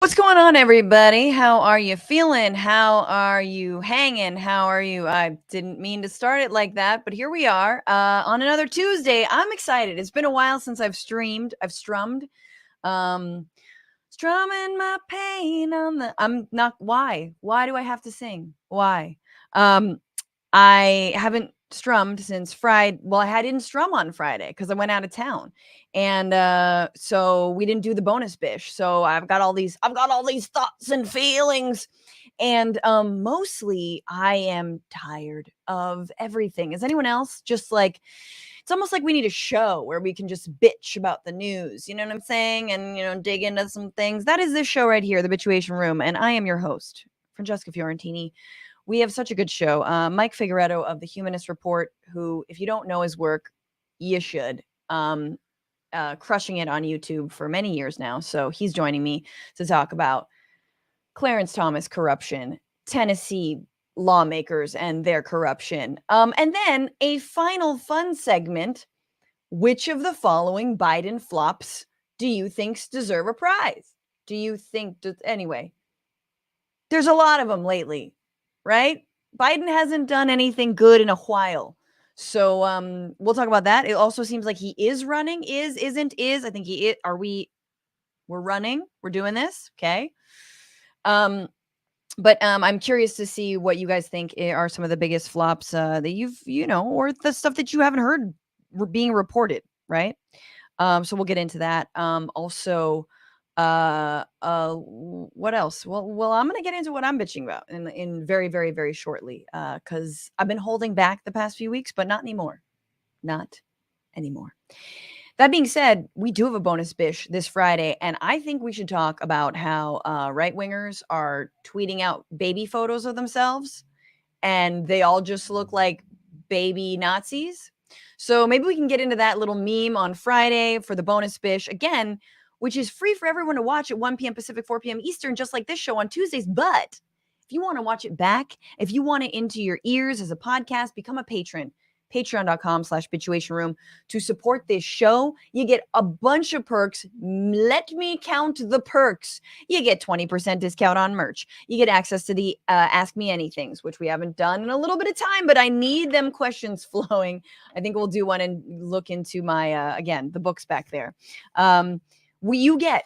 What's going on, everybody? How are you feeling? How are you hanging? How are you? I didn't mean to start it like that, but here we are on another Tuesday. I'm excited. It's been a while since I've strummed. Um, strumming my pain on the. I'm not. Why? Why do I have to sing? Why? Um, I haven't strummed since Friday. Well, I didn't strum on Friday because I went out of town. And so we didn't do the bonus bish. So I've got all these thoughts and feelings. And mostly I am tired of everything. Is anyone else just like it's almost like we need a show where we can just bitch about the news, you know what I'm saying? And dig into some things. That is this show right here, the Bitchuation Room, and I am your host, Francesca Fiorentini. We have such a good show. Mike Figueredo of the Humanist Report, who, if you don't know his work, you should. Crushing it on YouTube for many years now. So he's joining me to talk about Clarence Thomas corruption, Tennessee lawmakers and their corruption. And then a final fun segment. Which of the following Biden flops do you think deserve a prize? Do you think, anyway, there's a lot of them lately, right? Biden hasn't done anything good in a while. So we'll talk about that. It also seems like he is running, isn't. I think he is. We're running. We're doing this. Okay. But I'm curious to see what you guys think are some of the biggest flops that or the stuff that you haven't heard being reported, right? So we'll get into that. Also, what else? Well, I'm gonna get into what I'm bitching about in very, very, very shortly. Because I've been holding back the past few weeks, but not anymore. Not anymore. That being said, we do have a bonus bish this Friday, and I think we should talk about how right wingers are tweeting out baby photos of themselves, and they all just look like baby Nazis. So maybe we can get into that little meme on Friday for the bonus bish again, which is free for everyone to watch at 1 p.m. Pacific, 4 p.m. Eastern, just like this show on Tuesdays. But if you want to watch it back, if you want it into your ears as a podcast, become a patron. Patreon.com/Bitchuation Room to support this show. You get a bunch of perks. Let me count the perks. You get 20% discount on merch. You get access to the Ask Me Anythings, which we haven't done in a little bit of time, but I need them questions flowing. I think we'll do one and look into my, again, the books back there. You get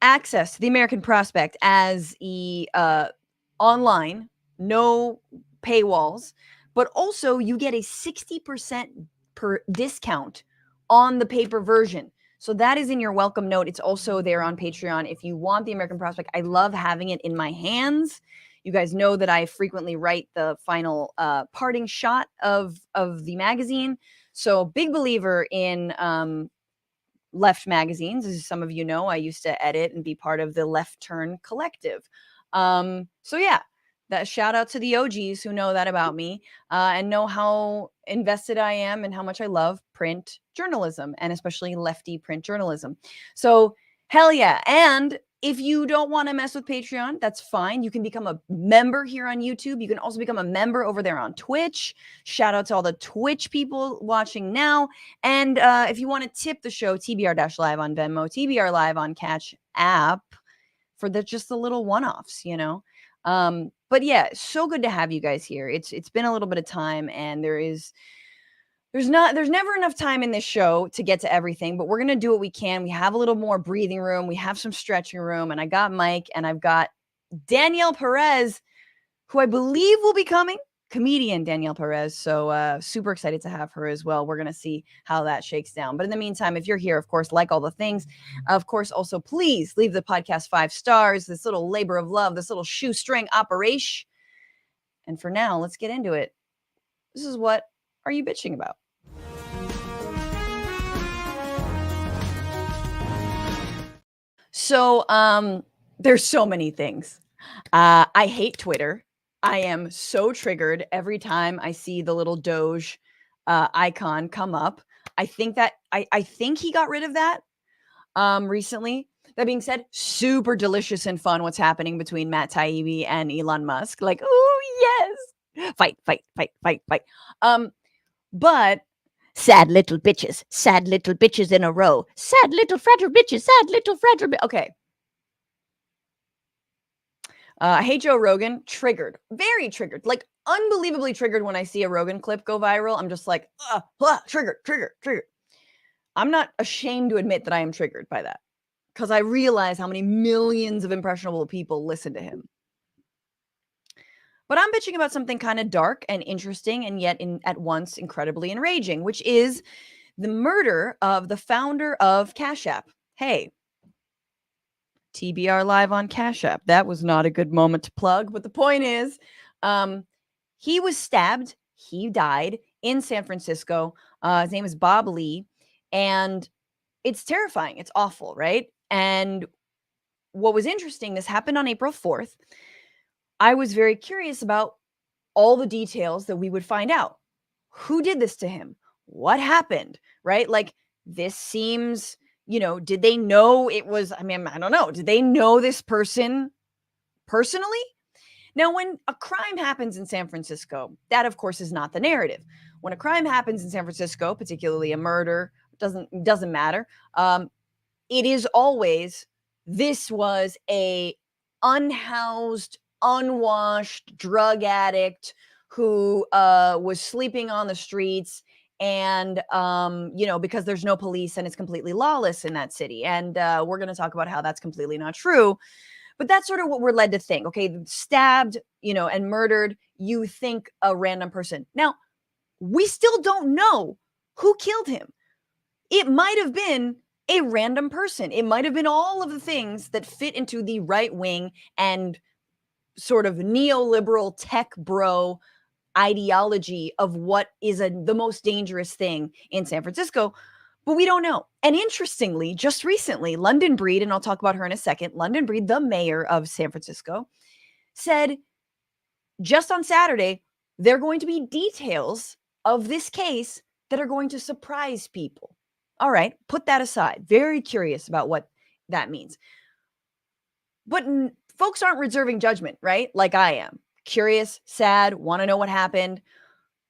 access to the American Prospect as online, no paywalls, but also you get a 60% per discount on the paper version. So that is in your welcome note. It's also there on Patreon. If you want the American Prospect, I love having it in my hands. You guys know that I frequently write the final parting shot of the magazine. So big believer in left magazines. As some of you know, I used to edit and be part of the Left Turn Collective. So yeah, that shout out to the OGs who know that about me and know how invested I am and how much I love print journalism and especially lefty print journalism. So hell yeah. And if you don't want to mess with Patreon, that's fine. You can become a member here on YouTube. You can also become a member over there on Twitch. Shout out to all the Twitch people watching now. And if you want to tip the show, TBR-Live on Venmo, TBR Live on Catch app for just the little one-offs, But yeah, so good to have you guys here. It's been a little bit of time, and there's never enough time in this show to get to everything, but we're going to do what we can. We have a little more breathing room. We have some stretching room, and I got Mike and I've got Danielle Perez, who I believe will be coming, comedian Danielle Perez. So super excited to have her as well. We're going to see how that shakes down. But in the meantime, if you're here, of course, like all the things, of course, also please leave the podcast 5 stars, this little labor of love, this little shoestring operation. And for now, let's get into it. This is what are you bitching about? So there's so many things. I hate Twitter. I am so triggered every time I see the little Doge icon come up. I think he got rid of that recently. That being said, super delicious and fun what's happening between Matt Taibbi and Elon Musk. Like, oh yes, fight. But sad little bitches in a row. Sad little fragile bitches. Okay. I hate Joe Rogan. Triggered. Very triggered. Like, unbelievably triggered when I see a Rogan clip go viral. I'm just like, triggered, triggered, triggered. I'm not ashamed to admit that I am triggered by that because I realize how many millions of impressionable people listen to him. But I'm bitching about something kind of dark and interesting and yet at once incredibly enraging, which is the murder of the founder of Cash App. Hey, TBR live on Cash App. That was not a good moment to plug, but the point is, he was stabbed. He died in San Francisco. His name is Bob Lee, and it's terrifying. It's awful, right? And what was interesting, this happened on April 4th. I was very curious about all the details that we would find out. Who did this to him? What happened? Right? Like, this seems, did they know it was, I don't know. Did they know this person personally? Now, when a crime happens in San Francisco, that of course is not the narrative. When a crime happens in San Francisco, particularly a murder, doesn't matter. It is always, this was a unhoused, unwashed drug addict who was sleeping on the streets, and because there's no police and it's completely lawless in that city. And we're going to talk about how that's completely not true. But that's sort of what we're led to think. Okay, stabbed, and murdered, you think a random person. Now, we still don't know who killed him. It might have been a random person. It might have been all of the things that fit into the right wing and sort of neoliberal tech bro ideology of what is the most dangerous thing in San Francisco, but we don't know. And interestingly, just recently, London Breed, and I'll talk about her in a second, London Breed, the mayor of San Francisco, said just on Saturday, there are going to be details of this case that are going to surprise people. All right, put that aside. Very curious about what that means. But folks aren't reserving judgment, right? Like I am. Curious, sad, want to know what happened.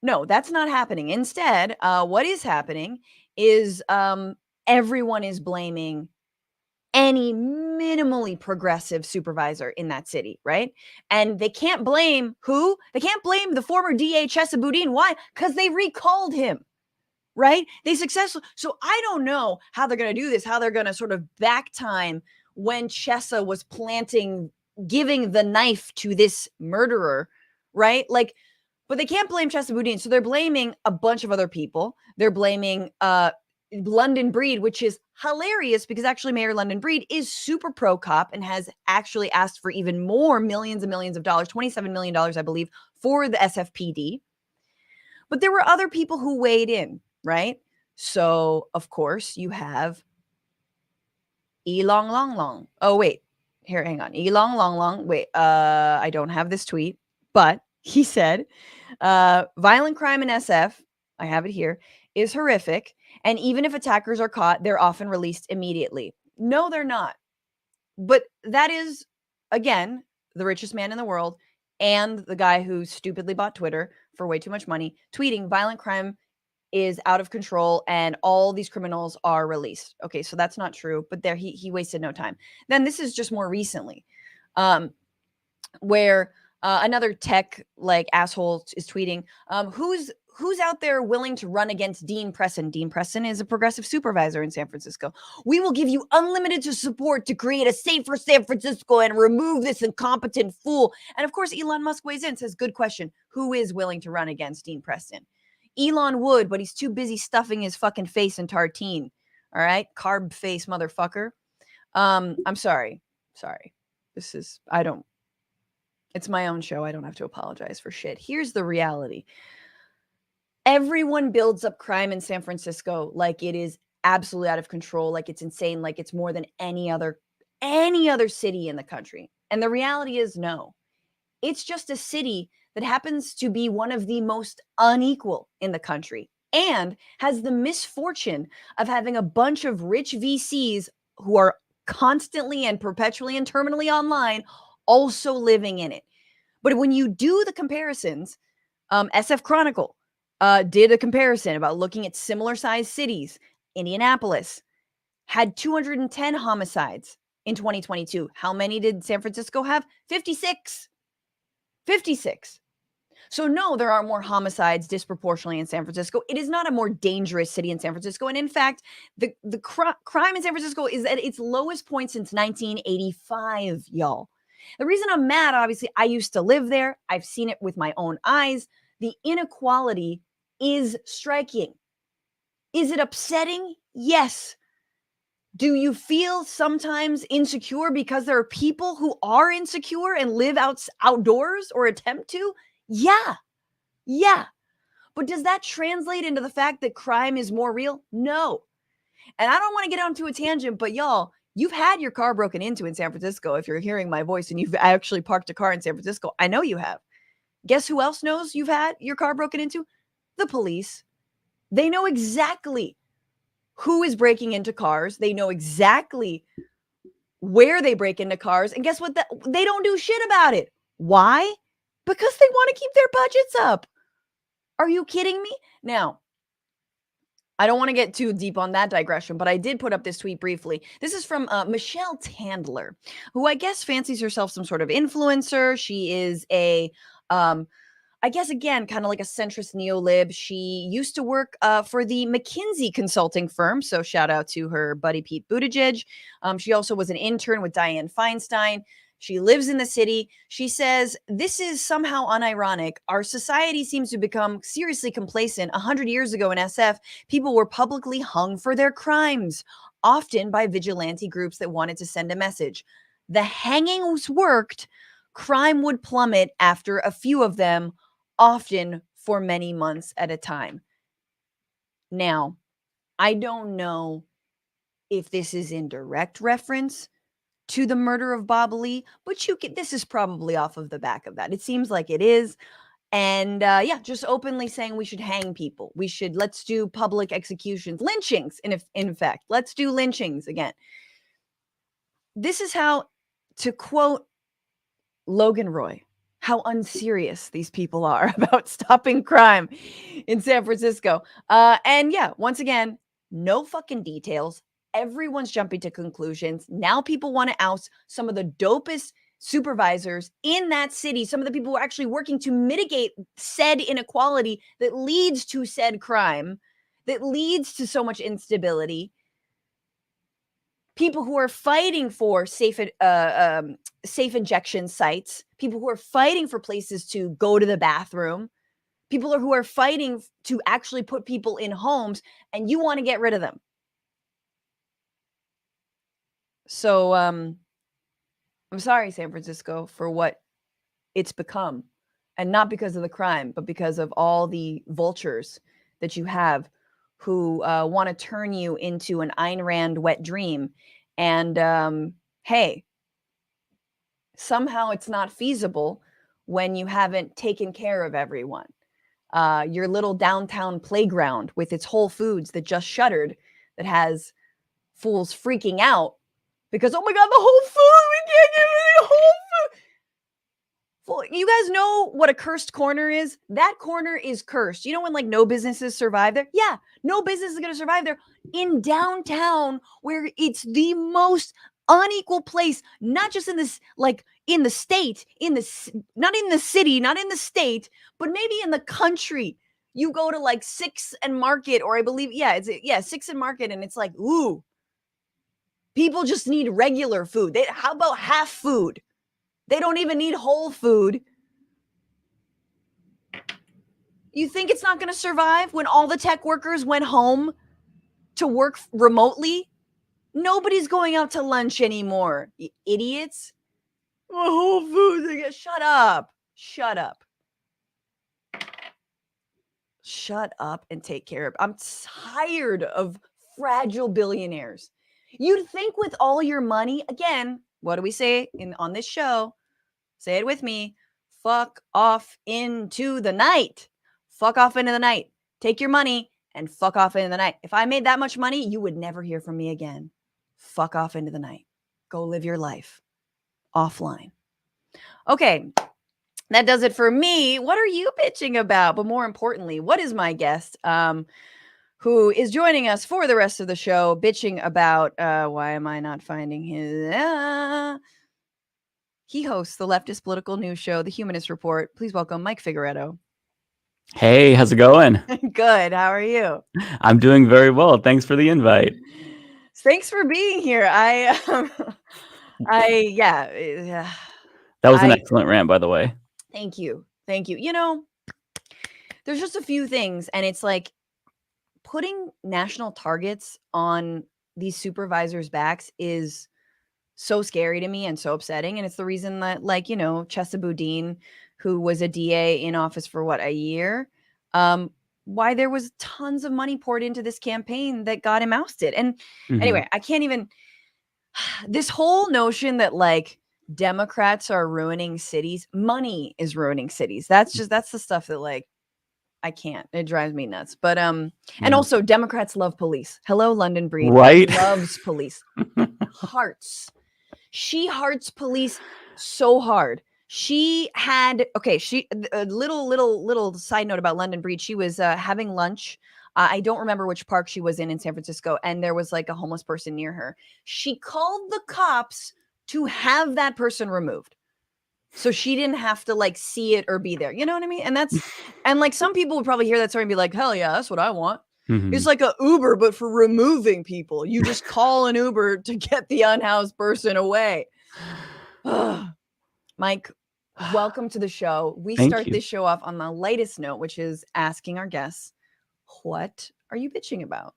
No, that's not happening. Instead, what is happening is everyone is blaming any minimally progressive supervisor in that city, right? And they can't blame who? They can't blame the former DA Chesa Boudin. Why? Because they recalled him, right? They successfully. So I don't know how they're going to do this, how they're going to sort of back time when Chesa was giving the knife to this murderer, right? Like, but they can't blame Chesa Boudin. So they're blaming a bunch of other people. They're blaming London Breed, which is hilarious because actually Mayor London Breed is super pro cop and has actually asked for even more millions and millions of dollars, $27 million, I believe, for the SFPD. But there were other people who weighed in, right? So, of course, you have Elong Long Long. Oh, wait. Here, hang on. Elong Long Long. Wait, I don't have this tweet, but he said, violent crime in SF, I have it here, is horrific. And even if attackers are caught, they're often released immediately. No, they're not. But that is, again, the richest man in the world and the guy who stupidly bought Twitter for way too much money, tweeting violent crime is out of control and all these criminals are released. Okay, so that's not true, but there he wasted no time. Then this is just more recently, where another tech like asshole is tweeting, who's out there willing to run against Dean Preston? Dean Preston is a progressive supervisor in San Francisco. We will give you unlimited support to create a safer San Francisco and remove this incompetent fool. And of course, Elon Musk weighs in, says, good question. Who is willing to run against Dean Preston? Elon would, but he's too busy stuffing his fucking face in tartine. All right? Carb face motherfucker. I'm sorry. It's my own show. I don't have to apologize for shit. Here's the reality. Everyone builds up crime in San Francisco like it is absolutely out of control, like it's insane, like it's more than any other city in the country. And the reality is no. It's just a city that happens to be one of the most unequal in the country and has the misfortune of having a bunch of rich VCs who are constantly and perpetually and terminally online also living in it. But when you do the comparisons, SF Chronicle did a comparison about looking at similar sized cities. Indianapolis had 210 homicides in 2022. How many did San Francisco have? 56. 56. So no, there are more homicides disproportionately in San Francisco. It is not a more dangerous city in San Francisco. And in fact, the crime in San Francisco is at its lowest point since 1985, y'all. The reason I'm mad, obviously, I used to live there. I've seen it with my own eyes. The inequality is striking. Is it upsetting? Yes. Do you feel sometimes insecure because there are people who are insecure and live outdoors or attempt to? Yeah. Yeah. But does that translate into the fact that crime is more real? No. And I don't want to get onto a tangent, but y'all, you've had your car broken into in San Francisco. If you're hearing my voice and you've actually parked a car in San Francisco, I know you have. Guess who else knows you've had your car broken into? The police. They know exactly who is breaking into cars. They know exactly where they break into cars. And guess what? They don't do shit about it. Why? Because they want to keep their budgets up. Are you kidding me? Now, I don't want to get too deep on that digression, but I did put up this tweet briefly. This is from Michelle Tandler, who I guess fancies herself some sort of influencer. She is I guess, again, kind of like a centrist neo-lib. She used to work for the McKinsey consulting firm. So shout out to her buddy, Pete Buttigieg. She also was an intern with Dianne Feinstein. She lives in the city. She says, this is somehow unironic. Our society seems to become seriously complacent. 100 years ago in SF, people were publicly hung for their crimes, often by vigilante groups that wanted to send a message. The hangings worked. Crime would plummet after a few of them, often for many months at a time. Now, I don't know if this is in direct reference to the murder of Bob Lee, but this is probably off of the back of that. It seems like it is. And yeah, just openly saying we should hang people. Let's do public executions, lynchings, in fact. Let's do lynchings again. This is how, to quote Logan Roy, how unserious these people are about stopping crime in San Francisco. And yeah, once again, no fucking details. Everyone's jumping to conclusions. Now people want to oust some of the dopest supervisors in that city, some of the people who are actually working to mitigate said inequality that leads to said crime, that leads to so much instability. People who are fighting for safe injection sites, people who are fighting for places to go to the bathroom, people who are fighting to actually put people in homes, and you want to get rid of them. So I'm sorry, San Francisco, for what it's become. And not because of the crime, but because of all the vultures that you have who want to turn you into an Ayn Rand wet dream. And hey, somehow it's not feasible when you haven't taken care of everyone. Your little downtown playground with its Whole Foods that just shuttered, that has fools freaking out because, oh my God, the Whole Food, we can't get rid of Whole Food. Well, you guys know what a cursed corner is? That corner is cursed. You know when like no businesses survive there? Yeah, no business is going to survive there in downtown where it's the most unequal place, not just in this, like in the state, not in the city, not in the state, but maybe in the country. You go to like 6th and Market, or I believe, 6th and Market, and it's like, ooh, people just need regular food. How about half food? They don't even need whole food. You think it's not going to survive when all the tech workers went home to work remotely? Nobody's going out to lunch anymore, you idiots. Whole Foods again. Shut up. Shut up. Shut up and take care of. I'm tired of fragile billionaires. You'd think with all your money, again, what do we say on this show? Say it with me. Fuck off into the night. Fuck off into the night. Take your money and fuck off into the night. If I made that much money, you would never hear from me again. Fuck off into the night. Go live your life offline. Okay, that does it for me. What are you bitching about? But more importantly, what is my guest? who is joining us for the rest of the show, bitching about why am I not finding his. He hosts the leftist political news show, The Humanist Report. Please welcome Mike Figueredo. Hey, how's it going? Good. How are you? I'm doing very well. Thanks for the invite. Thanks for being here. Yeah. That was an excellent rant, by the way. Thank you. Thank you. You know, there's just a few things, and it's like putting national targets on these supervisors' backs is so scary to me and so upsetting. And it's the reason that, like, you know, Chesa Boudin, who was a DA in office for a year, why there was tons of money poured into this campaign that got him ousted. And anyway, I can't even, this whole notion that like Democrats are ruining cities, money is ruining cities. That's the stuff that like, I can't. It drives me nuts. But and also Democrats love police. Hello, London Breed. Right? Loves police. Hearts. She hearts police so hard. She had a little side note about London Breed. She was having lunch. I don't remember which park she was in San Francisco, and there was like a homeless person near her. She called the cops to have that person removed, so she didn't have to like see it or be there. You know what I mean? And that's and like some people would probably hear that story and be like, hell yeah, that's what I want. It's like a Uber, but for removing people. You just call an Uber to get the unhoused person away. Mike, welcome to the show. We start this show off on the lightest note, which is asking our guests, what are you bitching about?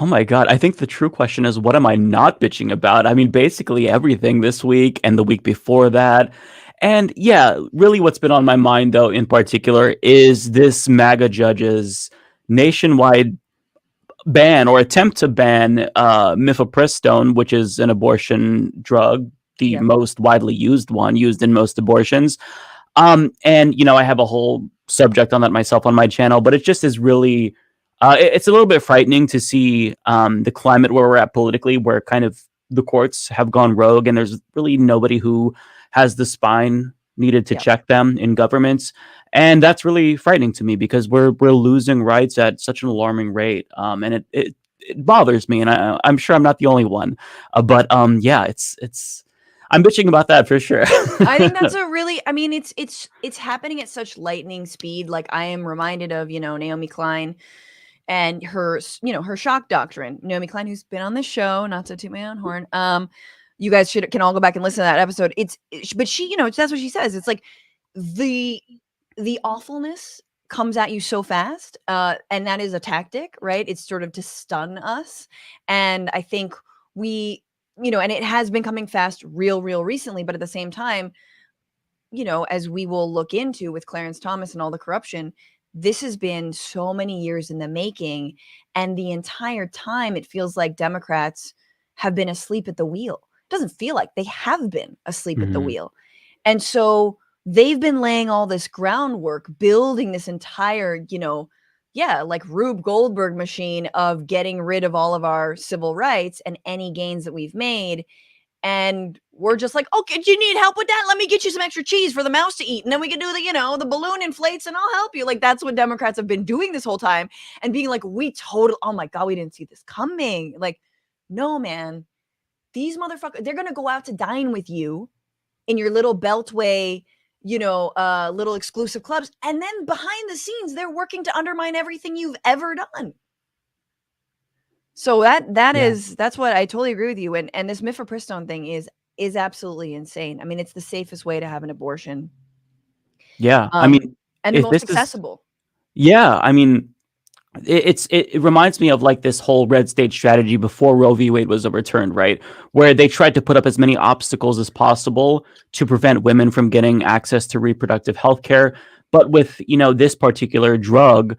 Oh my God. I think the true question is, what am I not bitching about? I mean, basically everything this week and the week before that. And yeah, really what's been on my mind, though, in particular, is this MAGA judge's nationwide ban or attempt to ban mifepristone, which is an abortion drug, the most widely used one, used in most abortions. And, you know, I have a whole subject on that myself on my channel, but it just is really, it's a little bit frightening to see the climate where we're at politically, where kind of the courts have gone rogue and there's really nobody who has the spine needed to check them in governments. And that's really frightening to me because we're losing rights at such an alarming rate. And it bothers me. And I'm sure I'm not the only one. But yeah, it's I'm bitching about that for sure. I think that's a really, I mean, it's happening at such lightning speed. Like I am reminded of, you know, Naomi Klein and her, you know, her shock doctrine. Naomi Klein, who's been on this show, not to toot my own horn. You guys can all go back and listen to that episode. But she, you know, that's what she says. It's like the awfulness comes at you so fast. And that is a tactic, right? It's sort of to stun us. And I think you know, and it has been coming fast real recently, but at the same time, you know, as we will look into with Clarence Thomas and all the corruption, this has been so many years in the making. And the entire time it feels like Democrats have been asleep at the wheel. It doesn't feel like they have been asleep at the wheel. And so they've been laying all this groundwork, building this entire, you know, like Rube Goldberg machine of getting rid of all of our civil rights and any gains that we've made. And we're just like, okay, do you need help with that? Let me get you some extra cheese for the mouse to eat. And then we can do the, you know, the balloon inflates and I'll help you. Like, that's what Democrats have been doing this whole time. And being like, oh my God, we didn't see this coming. Like, no, man, these motherfuckers, they're going to go out to dine with you in your little Beltway, you know, little exclusive clubs. And then behind the scenes, they're working to undermine everything you've ever done. So that's what I totally agree with you. And this mifepristone thing is absolutely insane. I mean, it's the safest way to have an abortion. Yeah. I mean, and the most accessible. I mean, it reminds me of like this whole red state strategy before Roe v. Wade was overturned, right? Where they tried to put up as many obstacles as possible to prevent women from getting access to reproductive health care. But with, you know, this particular drug,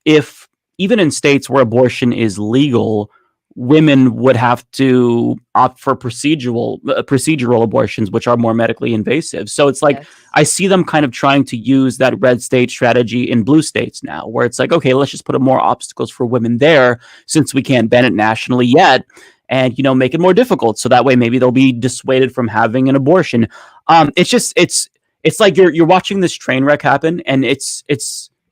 if even in states where abortion is legal, women would have to opt for procedural abortions, which are more medically invasive. So it's like, I see them kind of trying to use that red state strategy in blue states now, where it's like, okay, let's just put up more obstacles for women there since we can't ban it nationally yet, and, you know, make it more difficult. So that way, maybe they'll be dissuaded from having an abortion. It's like you're watching this train wreck happen, and it's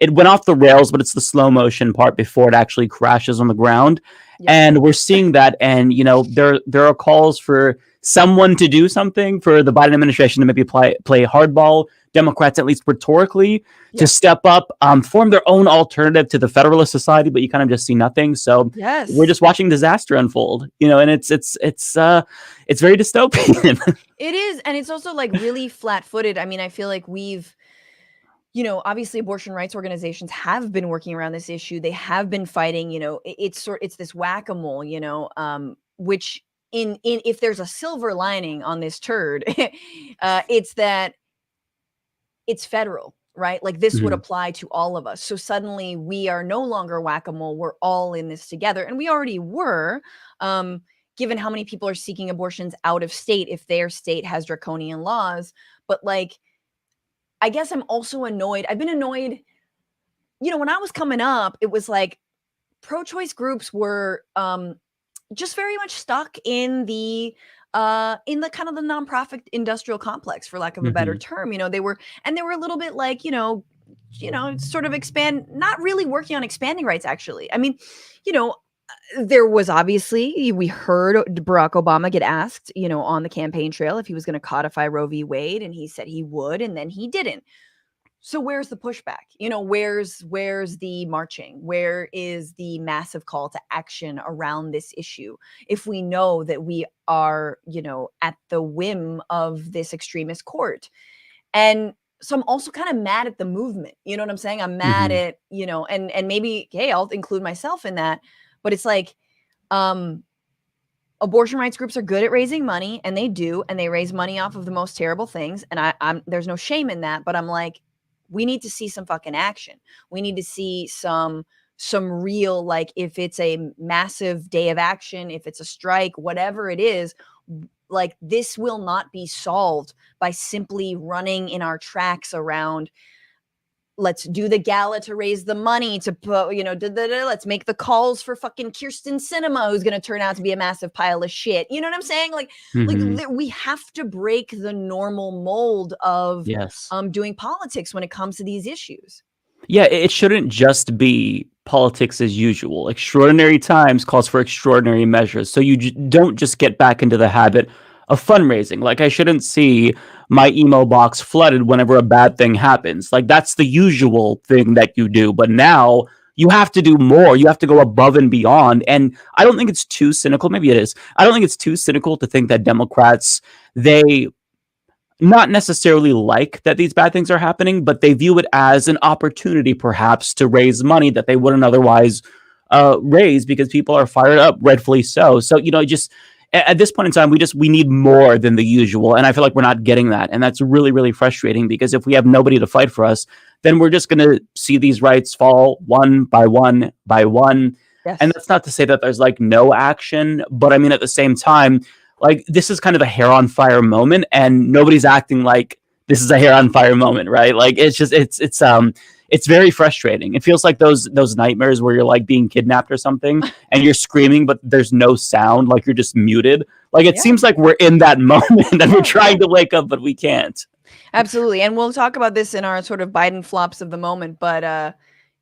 it went off the rails, but it's the slow motion part before it actually crashes on the ground. Yep. And we're seeing that, and there are calls for someone to do something, for the Biden administration to maybe play hardball, Democrats at least rhetorically to step up, form their own alternative to the Federalist Society, but you kind of just see nothing. So we're just watching disaster unfold, and it's very dystopian. It is, and it's also like really flat-footed. I mean, I feel like we've, obviously abortion rights organizations have been working around this issue. They have been fighting, it's this whack-a-mole, which in if there's a silver lining on this turd, it's that it's federal, right? Like this would apply to all of us. So suddenly we are no longer whack-a-mole. We're all in this together. And we already were, given how many people are seeking abortions out of state if their state has draconian laws. But like, I guess I'm also annoyed. I've been annoyed, when I was coming up, it was like pro-choice groups were just very much stuck in the kind of the nonprofit industrial complex, for lack of a better term. They were a little bit like, sort of not really working on expanding rights, actually. I mean, there was obviously, we heard Barack Obama get asked, on the campaign trail if he was going to codify Roe v. Wade, and he said he would, and then he didn't. So where's the pushback? Where's the marching? Where is the massive call to action around this issue? If we know that we are, at the whim of this extremist court. And so I'm also kind of mad at the movement. You know what I'm saying? I'm mad at, and maybe, hey, I'll include myself in that. But it's like, abortion rights groups are good at raising money, and they do, and they raise money off of the most terrible things. And I'm there's no shame in that, but I'm like, we need to see some fucking action. We need to see some real, like, if it's a massive day of action, if it's a strike, whatever it is, like, this will not be solved by simply running in our tracks around, let's do the gala to raise the money to put, let's make the calls for fucking Kirsten Sinema, who's going to turn out to be a massive pile of shit. You know what I'm saying? Like we have to break the normal mold of doing politics when it comes to these issues. Yeah, it shouldn't just be politics as usual. Extraordinary times calls for extraordinary measures. So you don't just get back into the habit of fundraising. Like, I shouldn't see my email box flooded whenever a bad thing happens. Like, that's the usual thing that you do. But now you have to do more. You have to go above and beyond. And I don't think it's too cynical. Maybe it is. I don't think it's too cynical to think that Democrats, they not necessarily like that these bad things are happening, but they view it as an opportunity perhaps to raise money that they wouldn't otherwise raise, because people are fired up, rightfully so. So, just at this point in time, we need more than the usual. And I feel like we're not getting that. And that's really, really frustrating, because if we have nobody to fight for us, then we're just going to see these rights fall one by one by one. Yes. And that's not to say that there's like no action, but I mean, at the same time, like, this is kind of a hair on fire moment, and nobody's acting like this is a hair on fire moment, right? Like, it's just, it's very frustrating. It feels like those nightmares where you're like being kidnapped or something and you're screaming, but there's no sound, like you're just muted. Like, it seems like we're in that moment and we're trying to wake up, but we can't. Absolutely. And we'll talk about this in our sort of Biden flops of the moment. But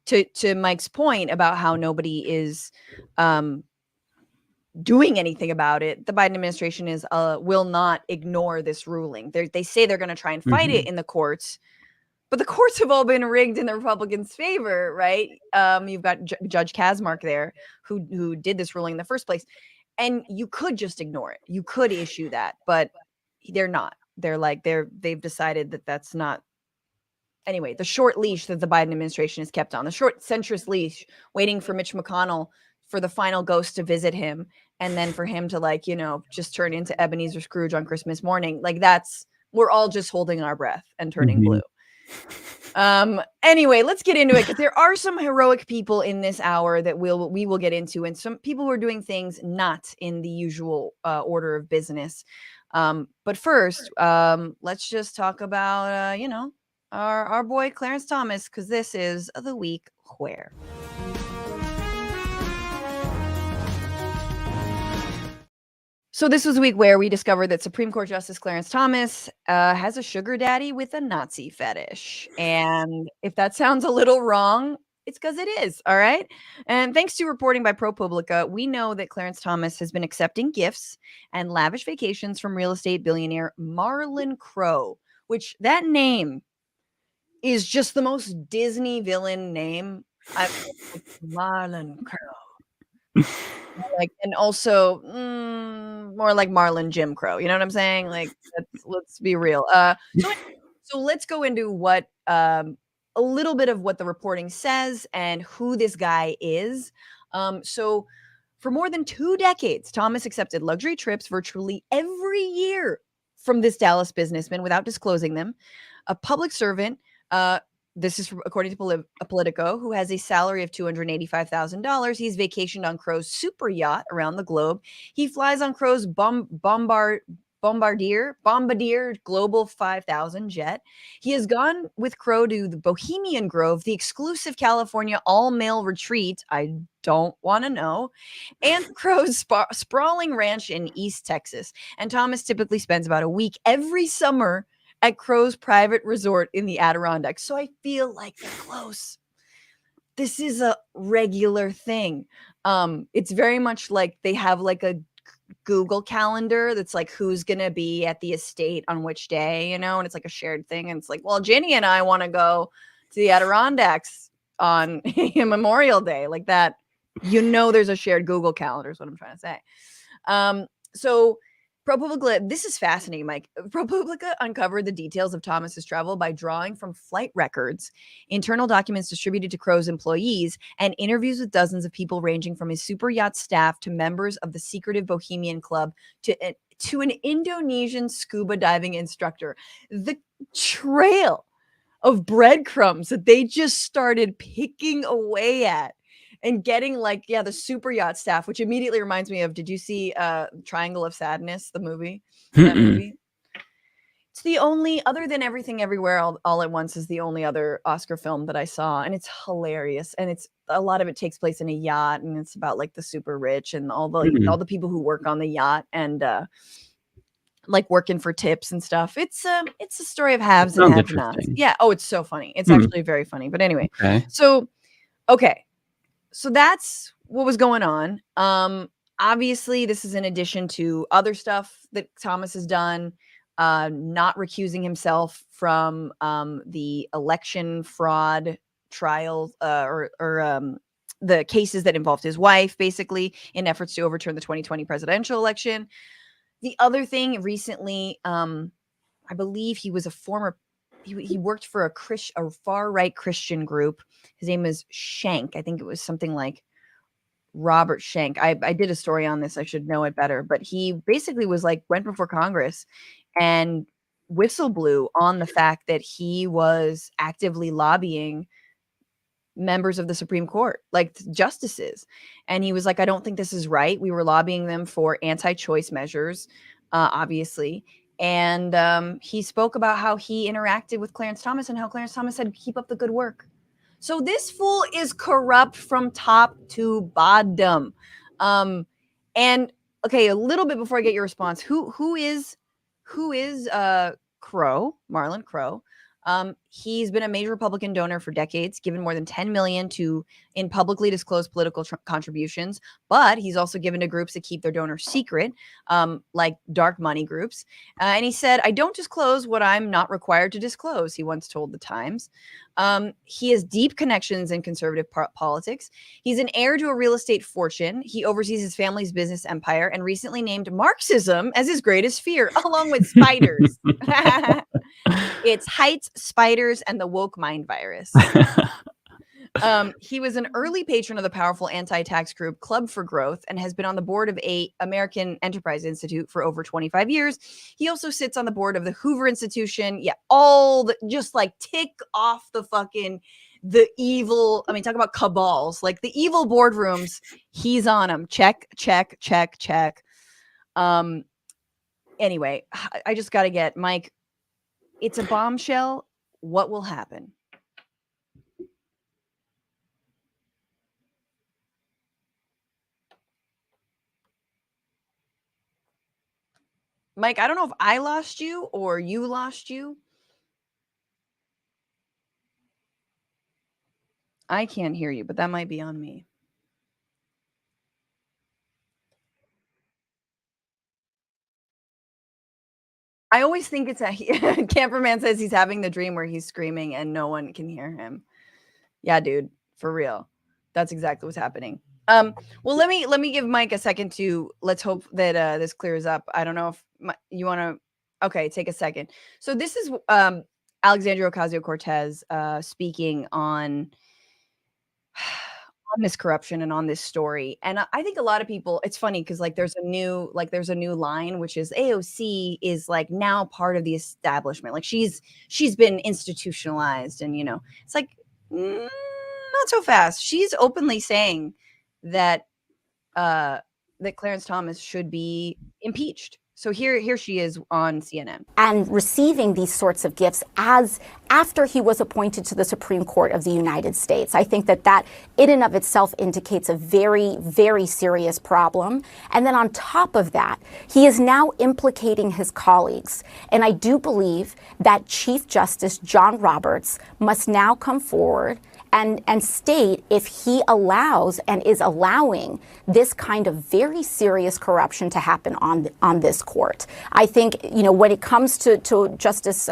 to Mike's point about how nobody is doing anything about it, the Biden administration will not ignore this ruling. They say they're going to try and fight it in the courts, but the courts have all been rigged in the Republicans' favor, right? You've got Judge Kazmark there, who did this ruling in the first place, and you could just ignore it. You could issue that, but they're not. They've decided that that's not. Anyway, the short leash that the Biden administration has kept on, the short centrist leash, waiting for Mitch McConnell for the final ghost to visit him, and then for him to just turn into Ebenezer Scrooge on Christmas morning. Like, we're all just holding our breath and turning blue. Anyway, let's get into it, because there are some heroic people in this hour that we will get into, and some people who are doing things not in the usual order of business. But first, let's just talk about our boy Clarence Thomas, because this is the week where. So this was a week where we discovered that Supreme Court Justice Clarence Thomas has a sugar daddy with a Nazi fetish. And if that sounds a little wrong, it's because it is. All right. And thanks to reporting by ProPublica, we know that Clarence Thomas has been accepting gifts and lavish vacations from real estate billionaire Marlon Crowe, which that name is just the most Disney villain name. Like Marlon Crowe. Like, and also more like Marlon Jim Crow. You know what I'm saying? Like, let's be real. So let's go into what a little bit of what the reporting says and who this guy is. So for more than 2 decades, Thomas accepted luxury trips virtually every year from this Dallas businessman without disclosing them. A public servant, this is according to Politico, who has a salary of $285,000. He's vacationed on Crow's super yacht around the globe. He flies on Crow's Bombardier Global 5000 jet. He has gone with Crow to the Bohemian Grove, the exclusive California all-male retreat. I don't want to know. And Crow's sprawling ranch in East Texas. And Thomas typically spends about a week every summer at Crow's private resort in the Adirondacks. So I feel like they're close. This is a regular thing. It's very much like they have like a Google calendar that's like who's gonna be at the estate on which day, and it's like a shared thing. And it's like, well, Ginny and I want to go to the Adirondacks on Memorial Day, like that. There's a shared Google calendar, is what I'm trying to say. So ProPublica, this is fascinating, Mike. ProPublica uncovered the details of Thomas's travel by drawing from flight records, internal documents distributed to Crow's employees, and interviews with dozens of people ranging from his super yacht staff to members of the secretive Bohemian Club to an Indonesian scuba diving instructor. The trail of breadcrumbs that they just started picking away at and getting the super yacht staff, which immediately reminds me of, did you see Triangle of Sadness, the movie? That movie? It's the only, other than Everything Everywhere all at Once, is the only other Oscar film that I saw, and it's hilarious. And it's a lot of it takes place in a yacht, and it's about like the super rich and all the people who work on the yacht and like working for tips and stuff. It's a story of haves and Sounds have-nots. interesting. Yeah. Oh, it's so funny. It's actually very funny. But anyway, Okay. So that's what was going on. Obviously, this is in addition to other stuff that Thomas has done, not recusing himself from the election fraud trials or the cases that involved his wife, basically, in efforts to overturn the 2020 presidential election. The other thing recently, I believe he was a former. He worked for a far right Christian group. His name is Shank. I think it was something like Robert Shank. I did a story on this. I should know it better. But he basically went before Congress and whistle blew on the fact that he was actively lobbying members of the Supreme Court, like justices. And he was like, I don't think this is right. We were lobbying them for anti-choice measures, obviously. And he spoke about how he interacted with Clarence Thomas and how Clarence Thomas said, keep up the good work. So this fool is corrupt from top to bottom. And okay, a little bit before I get your response, who is Crow, Marlon Crow? He's been a major Republican donor for decades, given more than $10 million in publicly disclosed political contributions. But he's also given to groups that keep their donors secret, like dark money groups. And he said, "I don't disclose what I'm not required to disclose," he once told the Times. He has deep connections in conservative politics. He's an heir to a real estate fortune. He oversees his family's business empire and recently named Marxism as his greatest fear, along with spiders. It's heights, spiders, and the woke mind virus. He was an early patron of the powerful anti-tax group Club for Growth and has been on the board of a American Enterprise Institute for over 25 years. He also sits on the board of the Hoover Institution. Yeah, just like tick off the evil. I mean, talk about cabals, like the evil boardrooms. He's on them. Check, check, check, check. Anyway, I just got to get Mike. It's a bombshell. What will happen? Mike, I don't know if I lost you or you lost you. I can't hear you, but that might be on me. I always think it's a Camperman says he's having the dream where he's screaming and no one can hear him. Yeah, dude, for real. That's exactly what's happening. Well, let me give Mike a second to. Let's hope that this clears up. I don't know if you want to. Okay, take a second. So this is Alexandria Ocasio-Cortez speaking on this corruption and on this story. And I think a lot of people, it's funny because there's a new line, which is AOC is like now part of the establishment. Like she's been institutionalized, and it's like not so fast. She's openly saying that that Clarence Thomas should be impeached. So here she is on CNN. And receiving these sorts of gifts after he was appointed to the Supreme Court of the United States. I think that in and of itself indicates a very, very serious problem. And then on top of that, he is now implicating his colleagues. And I do believe that Chief Justice John Roberts must now come forward and state if he allows and is allowing this kind of very serious corruption to happen on this court. I think, when it comes to Justice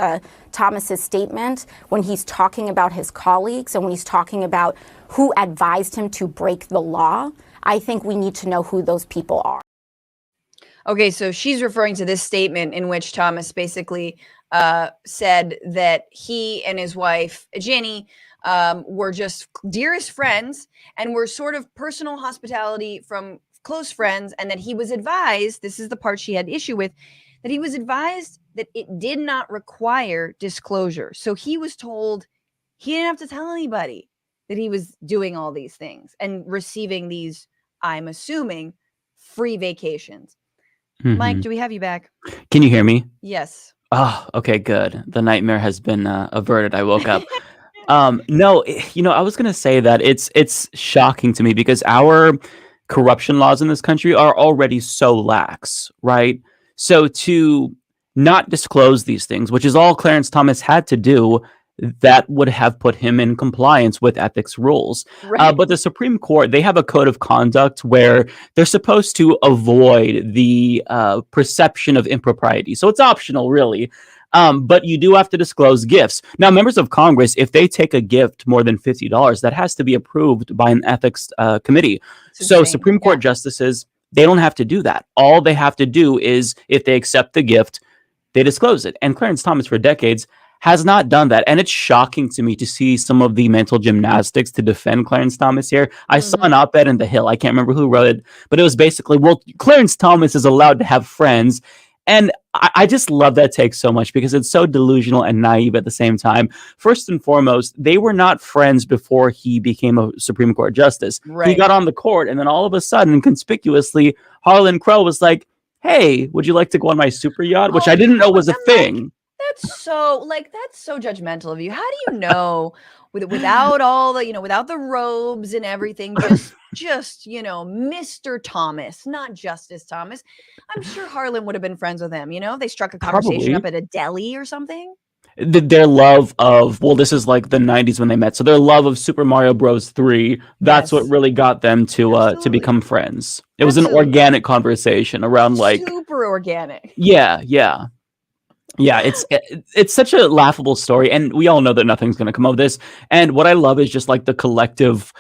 Thomas's statement, when he's talking about his colleagues and when he's talking about who advised him to break the law, I think we need to know who those people are. Okay, so she's referring to this statement in which Thomas basically said that he and his wife, Jenny, were just dearest friends and were sort of personal hospitality from close friends, and that he was advised, this is the part she had issue with, that he was advised that it did not require disclosure. So he was told he didn't have to tell anybody that he was doing all these things and receiving these, I'm assuming, free vacations. Mm-hmm. Mike, do we have you back? Can you hear me? Yes. Oh, okay, good. The nightmare has been averted. I woke up. No, I was gonna say that it's shocking to me because our corruption laws in this country are already so lax, right? So to not disclose these things, which is all Clarence Thomas had to do, that would have put him in compliance with ethics rules. Right. But the Supreme Court, they have a code of conduct where they're supposed to avoid the perception of impropriety. So it's optional, really. But you do have to disclose gifts. Now, members of Congress, if they take a gift more than $50, that has to be approved by an ethics committee. So Supreme Court justices, they don't have to do that. All they have to do is, if they accept the gift, they disclose it. And Clarence Thomas, for decades, has not done that. And it's shocking to me to see some of the mental gymnastics to defend Clarence Thomas here. I saw an op-ed in The Hill. I can't remember who wrote it, but it was basically, well, Clarence Thomas is allowed to have friends. And I just love that take so much because it's so delusional and naive at the same time. First and foremost, they were not friends before he became a Supreme Court justice. Right. He got on the court, and then all of a sudden, conspicuously, Harlan Crow was like, hey, would you like to go on my super yacht? Which I didn't know was a thing. That's so judgmental of you. How do you know without all the, without the robes and everything, just Mr. Thomas, not Justice Thomas. I'm sure Harlan would have been friends with him, they struck a conversation up at a deli or something. Their love of, well, this is like the 90s when they met. So their love of Super Mario Bros. 3, that's what really got them to become friends. It was an organic conversation around super organic. Yeah. Yeah, it's such a laughable story, and we all know that nothing's going to come of this. And what I love is just the collective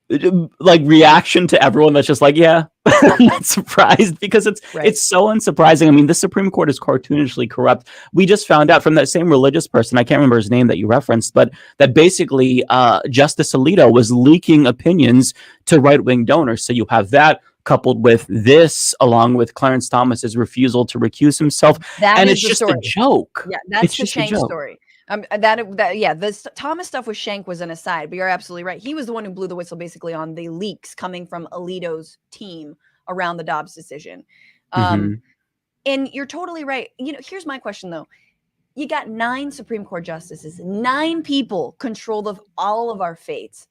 reaction to everyone that's just yeah, I'm not surprised, because it's so unsurprising. I mean, the Supreme Court is cartoonishly corrupt. We just found out from that same religious person, I can't remember his name that you referenced, but that basically Justice Alito was leaking opinions to right-wing donors. So you have that coupled with this, along with Clarence Thomas's refusal to recuse himself, and it's just a joke. Yeah, that's the Shank story. The Thomas stuff with Shank was an aside, but you're absolutely right. He was the one who blew the whistle basically on the leaks coming from Alito's team around the Dobbs decision. And you're totally right. Here's my question though. You got 9 Supreme Court justices, 9 people control all of our fates.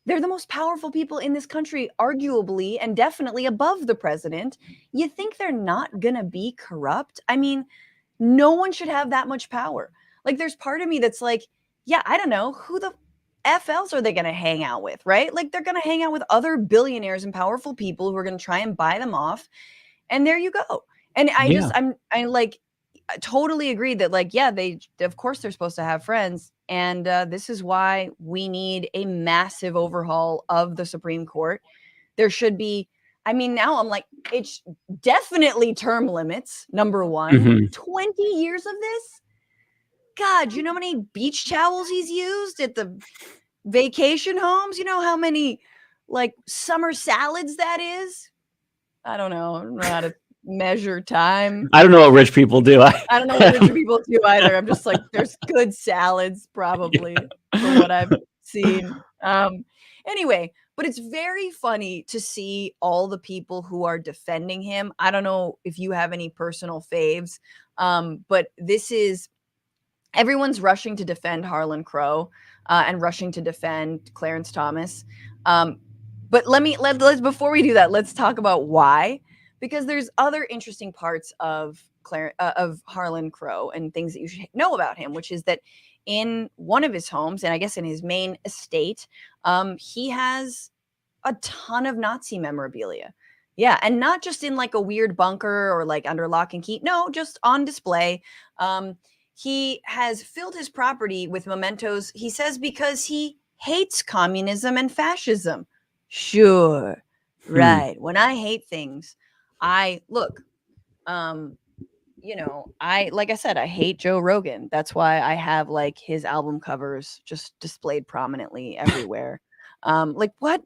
They're the most powerful people in this country, arguably and definitely above the president. You think they're not gonna be corrupt? I mean, no one should have that much power. Like, there's part of me that's like, yeah, I don't know, who the F else are they gonna hang out with, right? Like, they're gonna hang out with other billionaires and powerful people who are gonna try and buy them off, and there you go. And Yeah. I like I totally agree that, like, yeah, they of course they're supposed to have friends, and this is why we need a massive overhaul of the Supreme Court. There should be, I mean, now I'm like, it's definitely term limits. Number one, Hmm. 20 years of this. God, you know how many beach towels he's used at the vacation homes? You know how many like summer salads that is? I don't know. I don't know how to measure time. I don't know what rich people do. I don't know what rich people do either. I'm just like, there's good salads probably from what I've seen. Anyway, but it's very funny to see all the people who are defending him. I don't know if you have any personal faves, but this is everyone's rushing to defend Harlan Crow and rushing to defend Clarence Thomas. But let's before we do that, let's talk about why, because there's other interesting parts of of Harlan Crow and things that you should know about him, which is that in one of his homes, and I guess in his main estate, he has a ton of Nazi memorabilia. Yeah, and not just in like a weird bunker or like under lock and key. No, just on display. He has filled his property with mementos, he says, because he hates communism and fascism. Sure. Hmm. Right. When I hate things, I look, I like I said, I hate Joe Rogan. That's why I have like his album covers just displayed prominently everywhere. Like what?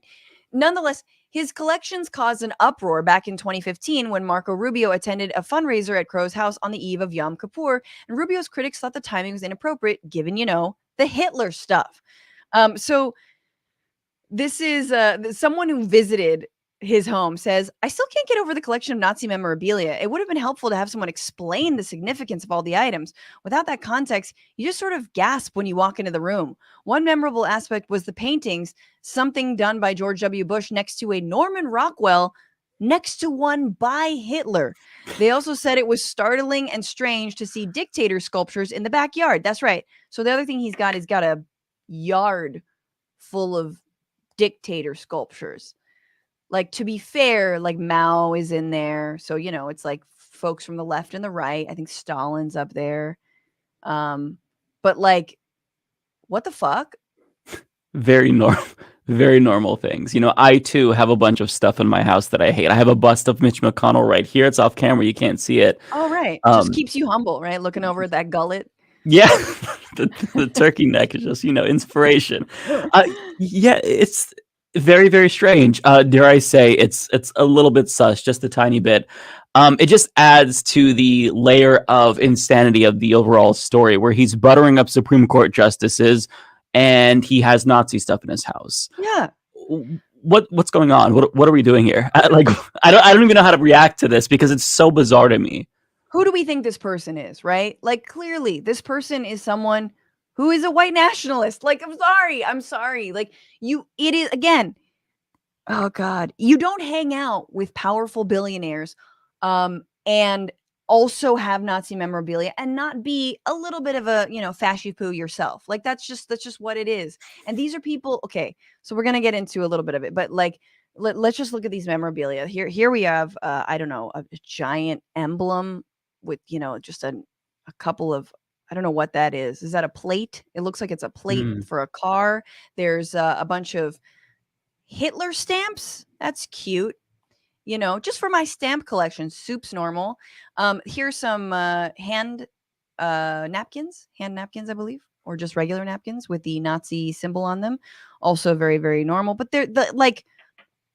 Nonetheless, his collections caused an uproar back in 2015 when Marco Rubio attended a fundraiser at Crow's house on the eve of Yom Kippur, and Rubio's critics thought the timing was inappropriate given, the Hitler stuff. So this is someone who visited his home says, I still can't get over the collection of Nazi memorabilia. It would have been helpful to have someone explain the significance of all the items. Without that context, you just sort of gasp when you walk into the room. One memorable aspect was the paintings, something done by George W. Bush next to a Norman Rockwell next to one by Hitler. They also said it was startling and strange to see dictator sculptures in the backyard. That's right. So the other thing he's got a yard full of dictator sculptures. Like, to be fair, like Mao is in there. So, it's like folks from the left and the right. I think Stalin's up there. But like, what the fuck? Very normal, very normal things. I too have a bunch of stuff in my house that I hate. I have a bust of Mitch McConnell right here. It's off camera. You can't see it. Oh, right. Just Um, keeps you humble, right? Looking over at that gullet. yeah, the turkey neck is just inspiration. Uh, yeah, it's very very strange. Dare I say it's a little bit sus, just a tiny bit. It just adds to the layer of insanity of the overall story, where he's buttering up Supreme Court justices, and he has Nazi stuff in his house. Yeah. What's going on? What are we doing here? I don't even know how to react to this because it's so bizarre to me. Who do we think this person is, right? Like, clearly, this person is someone who is a white nationalist. Like, I'm sorry. Like, it is, again, oh God, you don't hang out with powerful billionaires, and also have Nazi memorabilia and not be a little bit of a, fashy poo yourself. Like, that's just what it is. And these are people. Okay, so we're gonna get into a little bit of it, but like, let's just look at these memorabilia. Here we have, I don't know, a giant emblem with, just a couple of. I don't know what that is. Is that a plate? It looks like it's a plate Hmm. for a car. There's a bunch of Hitler stamps. That's cute. Just for my stamp collection. Soup's normal. Here's some hand napkins, I believe, or just regular napkins with the Nazi symbol on them. Also very, very normal. But like,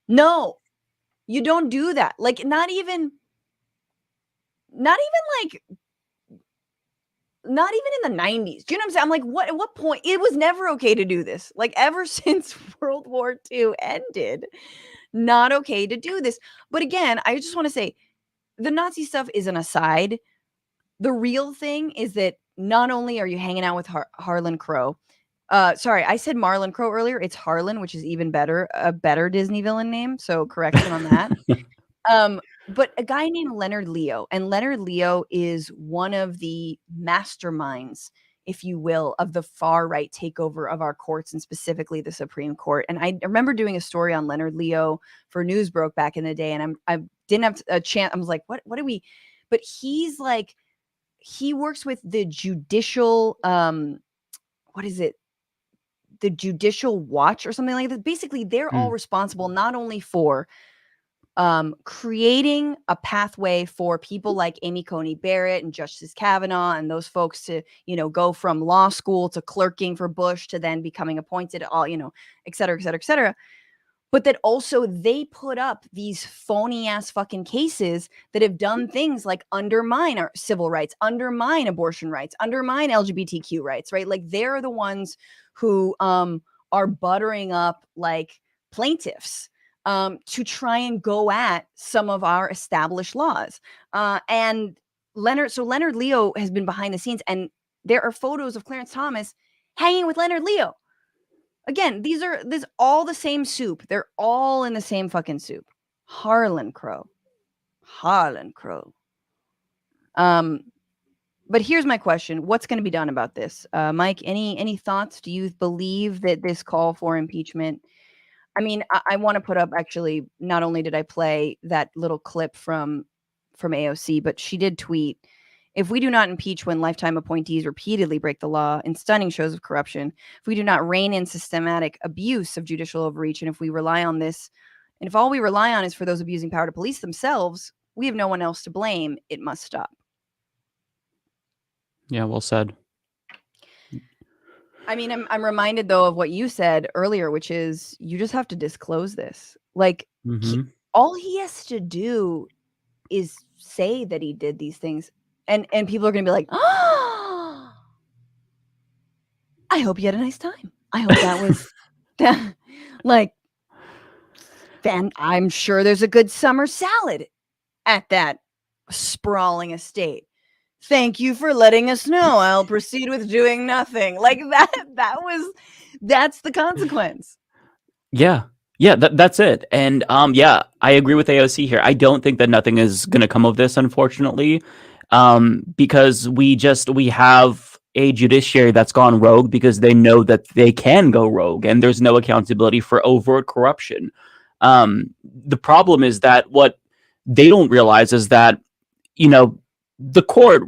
no, you don't do that. Like, not even in the 90s. Do you know what I'm saying? I'm like, what, at what point? It was never okay to do this. Like, ever since World War II ended, not okay to do this. But again, I just want to say the Nazi stuff is an aside. The real thing is that not only are you hanging out with Harlan Crow, Sorry, I said Marlon Crow earlier. It's Harlan, which is even better, a better Disney villain name. So correction on that. But a guy named Leonard Leo, and Leonard Leo is one of the masterminds, if you will, of the far right takeover of our courts and specifically the Supreme Court. And I remember doing a story on Leonard Leo for Newsbroke back in the day, and I didn't have a chance. I was like, what do we? But he's like, he works with the judicial, what is it? The Judicial Watch or something like that. Basically, they're all responsible not only for creating a pathway for people like Amy Coney Barrett and Justice Kavanaugh and those folks to, go from law school to clerking for Bush to then becoming appointed, all, et cetera, et cetera, et cetera. But that also they put up these phony ass fucking cases that have done things like undermine our civil rights, undermine abortion rights, undermine LGBTQ rights, right? Like they're the ones who are buttering up like plaintiffs to try and go at some of our established laws. And Leonard Leo has been behind the scenes, and there are photos of Clarence Thomas hanging with Leonard Leo. Again, this all the same soup. They're all in the same fucking soup. Harlan Crow. But here's my question. What's going to be done about this? Mike, any thoughts? Do you believe that this call for impeachment? I mean, I want to put up, actually, not only did I play that little clip from AOC, but she did tweet, if we do not impeach when lifetime appointees repeatedly break the law in stunning shows of corruption, if we do not rein in systematic abuse of judicial overreach, and if we rely on this, and if all we rely on is for those abusing power to police themselves, we have no one else to blame. It must stop. Yeah, well said. I mean, I'm reminded, though, of what you said earlier, which is you just have to disclose this. Like, all he has to do is say that he did these things. And people are going to be like, oh, I hope you had a nice time. I hope that was like, and I'm sure there's a good summer salad at that sprawling estate. Thank you for letting us know. I'll proceed with doing nothing. Like that's the consequence. Yeah. That's it. And I agree with AOC here. I don't think that nothing is going to come of this, unfortunately, because we have a judiciary that's gone rogue because they know that they can go rogue, and there's no accountability for overt corruption. The problem is that what they don't realize is that, the court,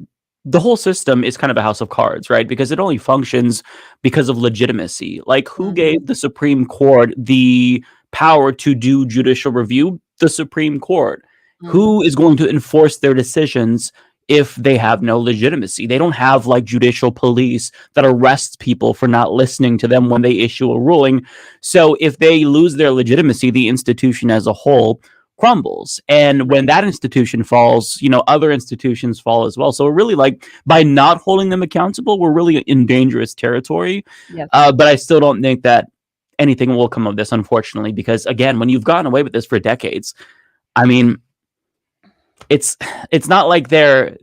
the whole system is kind of a house of cards, right? Because it only functions because of legitimacy. Like, who gave the Supreme Court the power to do judicial review? The Supreme Court. Who is going to enforce their decisions if they have no legitimacy? They don't have like judicial police that arrests people for not listening to them when they issue a ruling. So if they lose their legitimacy, the institution as a whole crumbles. And when that institution falls, other institutions fall as well. So we're really, like, by not holding them accountable, we're really in dangerous territory. Yes. But I still don't think that anything will come of this, unfortunately, because again, when you've gotten away with this for decades, I mean, it's not like they're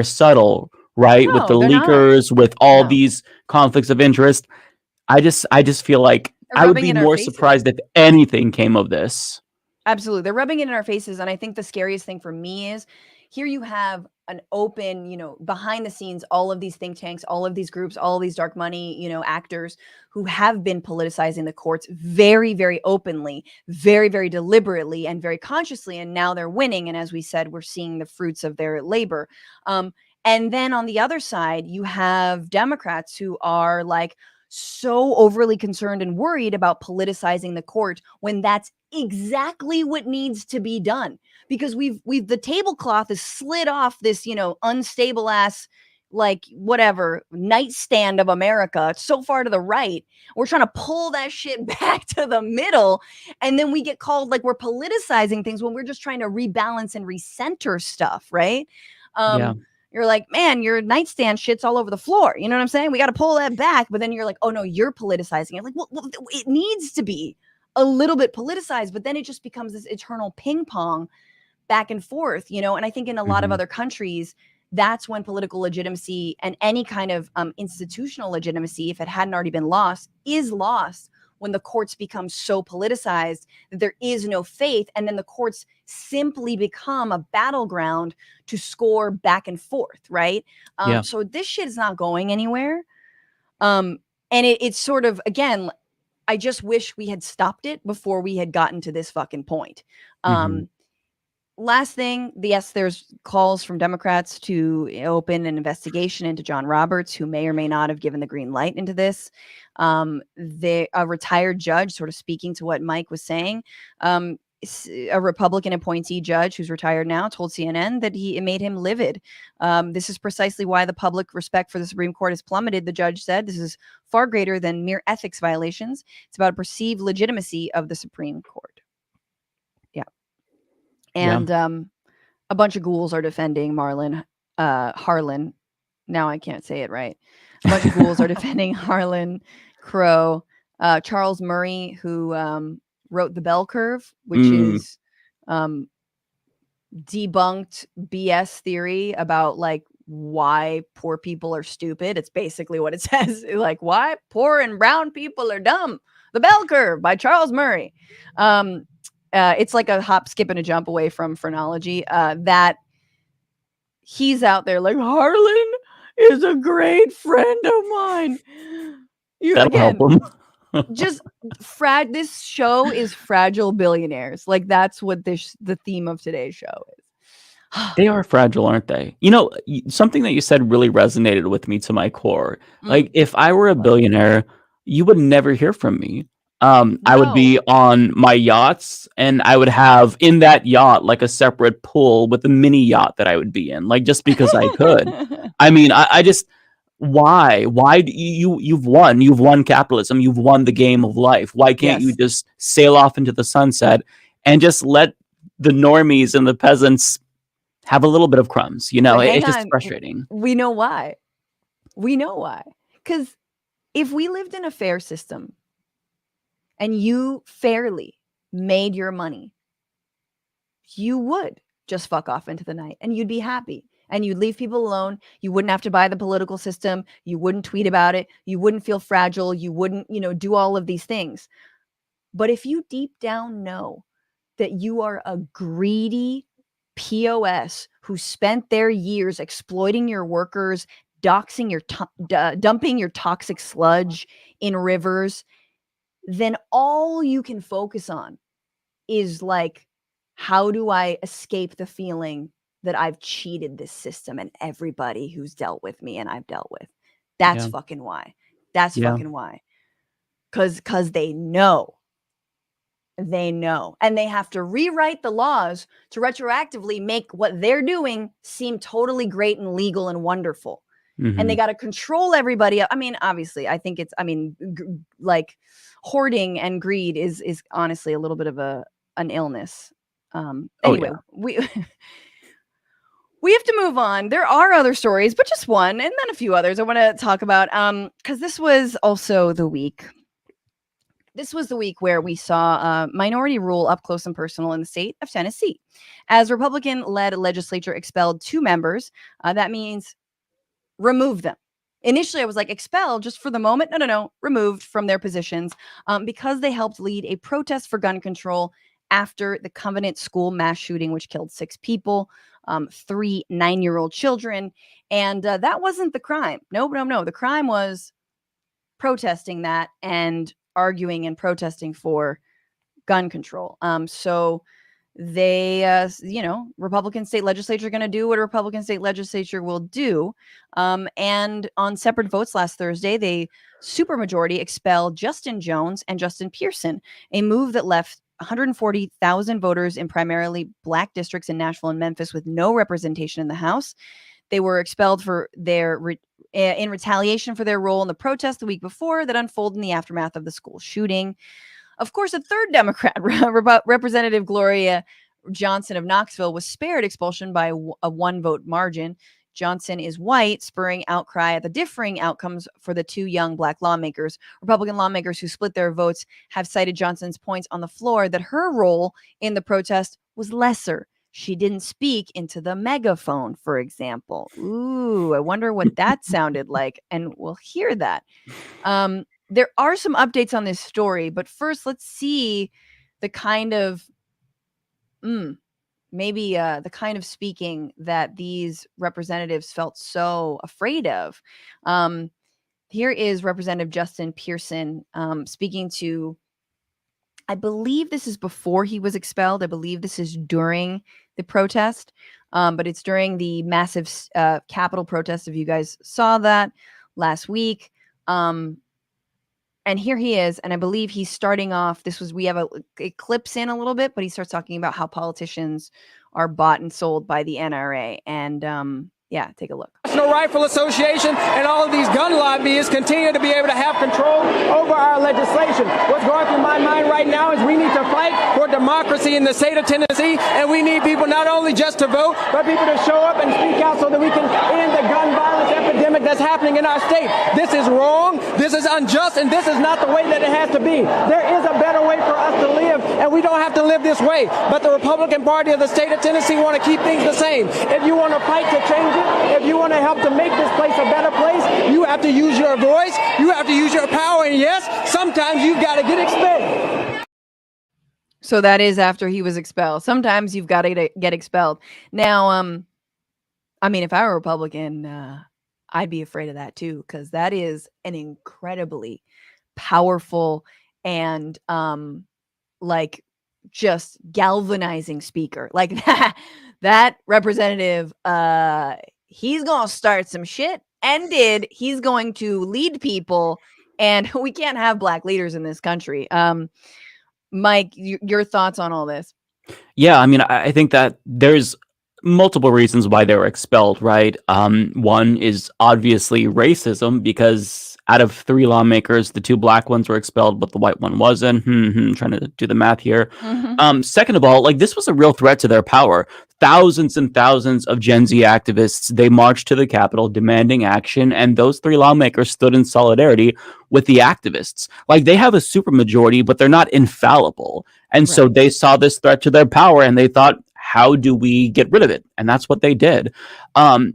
subtle, right? No, with the they're not. leakers, with all these conflicts of interest. I just feel like I would be more surprised if anything came of this. Absolutely. They're rubbing it in our faces. And I think the scariest thing for me is here you have an open, behind the scenes, all of these think tanks, all of these groups, all of these dark money, actors who have been politicizing the courts very, very openly, very, very deliberately, and very consciously. And now they're winning. And as we said, we're seeing the fruits of their labor. And then on the other side, you have Democrats who are like so overly concerned and worried about politicizing the court when that's exactly what needs to be done, because we've the tablecloth is slid off this unstable ass, like, whatever, nightstand of America. It's so far to the right. We're trying to pull that shit back to the middle, and then we get called like we're politicizing things when we're just trying to rebalance and recenter stuff, right? You're like, man, your nightstand shit's all over the floor. You know what I'm saying? We got to pull that back. But then you're like, oh no, you're politicizing it. Like, well, it needs to be a little bit politicized, but then it just becomes this eternal ping pong back and forth, and I think in a lot of other countries, that's when political legitimacy and any kind of institutional legitimacy, if it hadn't already been lost, is lost when the courts become so politicized that there is no faith. And then the courts simply become a battleground to score back and forth, right? Yeah. So this shit is not going anywhere. And it's sort of, again, I just wish we had stopped it before we had gotten to this fucking point. Last thing, yes, there's calls from Democrats to open an investigation into John Roberts, who may or may not have given the green light into this. A retired judge, sort of speaking to what Mike was saying, a Republican appointee judge who's retired now told CNN that it made him livid. This is precisely why the public respect for the Supreme Court has plummeted, the judge said. This is far greater than mere ethics violations. It's about perceived legitimacy of the Supreme Court. Yeah. And a bunch of ghouls are defending Harlan. Now I can't say it right. A bunch of ghouls are defending Harlan Crow. Charles Murray, who wrote The Bell Curve, which is debunked BS theory about like why poor people are stupid. It's basically what it says. Like, why poor and brown people are dumb. The Bell Curve by Charles Murray. It's like a hop, skip, and a jump away from phrenology. That he's out there like, Harlan is a great friend of mine. That'll help him. Just this show is fragile billionaires. Like that's what the theme of today's show is. They are fragile, aren't they? You know, something that you said really resonated with me to my core. Like, if I were a billionaire, you would never hear from me. I would be on my yachts, and I would have in that yacht like a separate pool with a mini yacht that I would be in, like just because I could. I mean, I just why do you've won capitalism, you've won the game of life. Why can't you just sail off into the sunset and just let the normies and the peasants have a little bit of crumbs? You know, it's just frustrating. We know why. Because if we lived in a fair system and you fairly made your money, you would just fuck off into the night and you'd be happy and you'd leave people alone. You wouldn't have to buy the political system. You wouldn't tweet about it. You wouldn't feel fragile. You wouldn't, do all of these things. But if you deep down know that you are a greedy POS who spent their years exploiting your workers, doxing dumping your toxic sludge in rivers, then all you can focus on is like, how do I escape the feeling that I've cheated this system and everybody who's dealt with me and I've dealt with? That's fucking why. Fucking why. Because they know. And they have to rewrite the laws to retroactively make what they're doing seem totally great and legal and wonderful. And they got to control everybody. I mean, obviously, I think like hoarding and greed is honestly a little bit of an illness. Anyway, we have to move on. There are other stories, but just one, and then a few others I want to talk about. Because this was also the week. This was the week where we saw minority rule up close and personal in the state of Tennessee. As Republican-led legislature expelled 2 members, that means remove them. Initially, I was like, expel just for the moment. No, removed from their positions because they helped lead a protest for gun control after the Covenant School mass shooting, which killed 6 people, 3 9-year-old children. And that wasn't the crime. No. The crime was protesting that and arguing and protesting for gun control. So they, Republican state legislature going to do what a Republican state legislature will do. And on separate votes last Thursday, they supermajority expelled Justin Jones and Justin Pearson, a move that left 140,000 voters in primarily Black districts in Nashville and Memphis with no representation in the House. They were expelled for in retaliation for their role in the protest the week before that unfolded in the aftermath of the school shooting. Of course, a third Democrat, Representative Gloria Johnson of Knoxville, was spared expulsion by a 1-vote margin. Johnson is white, spurring outcry at the differing outcomes for the 2 young Black lawmakers. Republican lawmakers who split their votes have cited Johnson's points on the floor that her role in the protest was lesser She didn't speak into the megaphone, for example. Ooh, I wonder what that sounded like. And we'll hear that. There are some updates on this story, but first let's see the kind of maybe the kind of speaking that these representatives felt so afraid of. Here is Representative Justin Pearson speaking to, I believe this is before he was expelled. I believe this is during the protest, but it's during the massive Capitol protest, if you guys saw that last week. And here he is, and I believe he's starting off. We have it clips in a little bit, but he starts talking about how politicians are bought and sold by the NRA. And yeah, take a look. National Rifle Association and all of these gun lobbyists continue to be able to have control over our legislation. What's going through my mind right now is we need to fight for democracy in the state of Tennessee, and we need people not only just to vote, but people to show up and speak out so that we can end the gun violence epidemic that's happening in our state. This is wrong, this is unjust, and this is not the way that it has to be. There is a better way for us to live, and we don't have to live this way. But the Republican Party of the state of Tennessee want to keep things the same. If you want to fight to change it, if you want to help to make this place a better place, you have to use your voice, you have to use your power, and yes, sometimes you've got to get expelled. So that is after he was expelled. Sometimes you've got to get expelled. Now, I mean, if I were a Republican, I'd be afraid of that too, because that is an incredibly powerful and like just galvanizing speaker. Like that representative, he's gonna start some shit, and he's going to lead people, and we can't have black leaders in this country. Mike, your thoughts on all this? Yeah, I mean, I think that there's multiple reasons why they were expelled, right? One is obviously racism, because out of 3 lawmakers, the 2 black ones were expelled, but the white one wasn't. Trying to do the math here. Second of all, like, this was a real threat to their power. Thousands and thousands of Gen Z activists, they marched to the Capitol demanding action, and those 3 lawmakers stood in solidarity with the activists. Like, they have a supermajority, but they're not infallible. And so they saw this threat to their power, and they thought, how do we get rid of it? And that's what they did.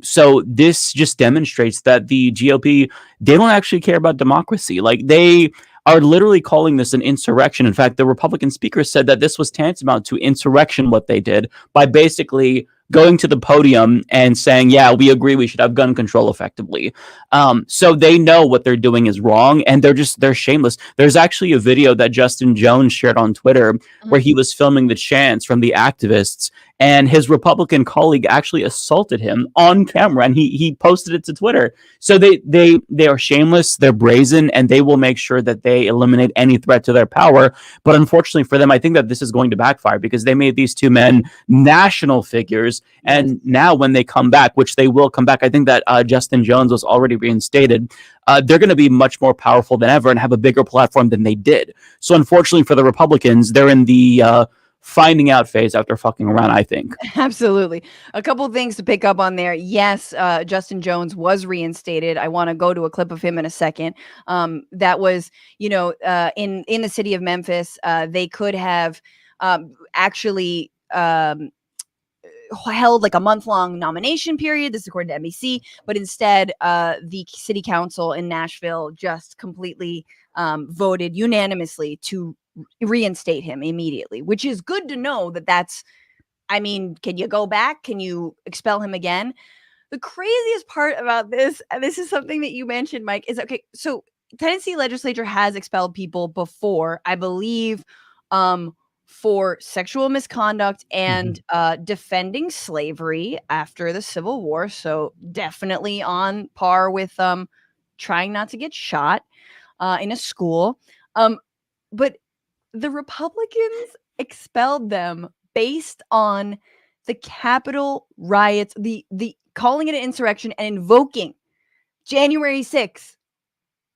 So this just demonstrates that the GOP, they don't actually care about democracy. Like, they are literally calling this an insurrection. In fact, the Republican speaker said that this was tantamount to insurrection, what they did, by basically going to the podium and saying, yeah, we agree we should have gun control effectively. So they know what they're doing is wrong, and they're shameless. There's actually a video that Justin Jones shared on Twitter where he was filming the chants from the activists, and his Republican colleague actually assaulted him on camera, and he posted it to Twitter. So they are shameless, they're brazen, and they will make sure that they eliminate any threat to their power. But unfortunately for them, I think that this is going to backfire, because they made these 2 men national figures. And now when they come back, which they will come back, I think that Justin Jones was already reinstated, they're going to be much more powerful than ever and have a bigger platform than they did. So unfortunately for the Republicans, they're in the finding out phase after fucking around, I think. Absolutely. A couple things to pick up on there. Yes, Justin Jones was reinstated. I want to go to a clip of him in a second. That was, in the city of Memphis, they could have actually held like a month-long nomination period. This is according to NBC, but instead the city council in Nashville just completely voted unanimously to reinstate him immediately, which is good to know that's, I mean, can you go back? Can you expel him again? The craziest part about this, and this is something that you mentioned, Mike, is okay. So Tennessee legislature has expelled people before, I believe, for sexual misconduct and defending slavery after the Civil War. So definitely on par with trying not to get shot in a school. But the Republicans expelled them based on the Capitol riots, the calling it an insurrection and invoking January 6th.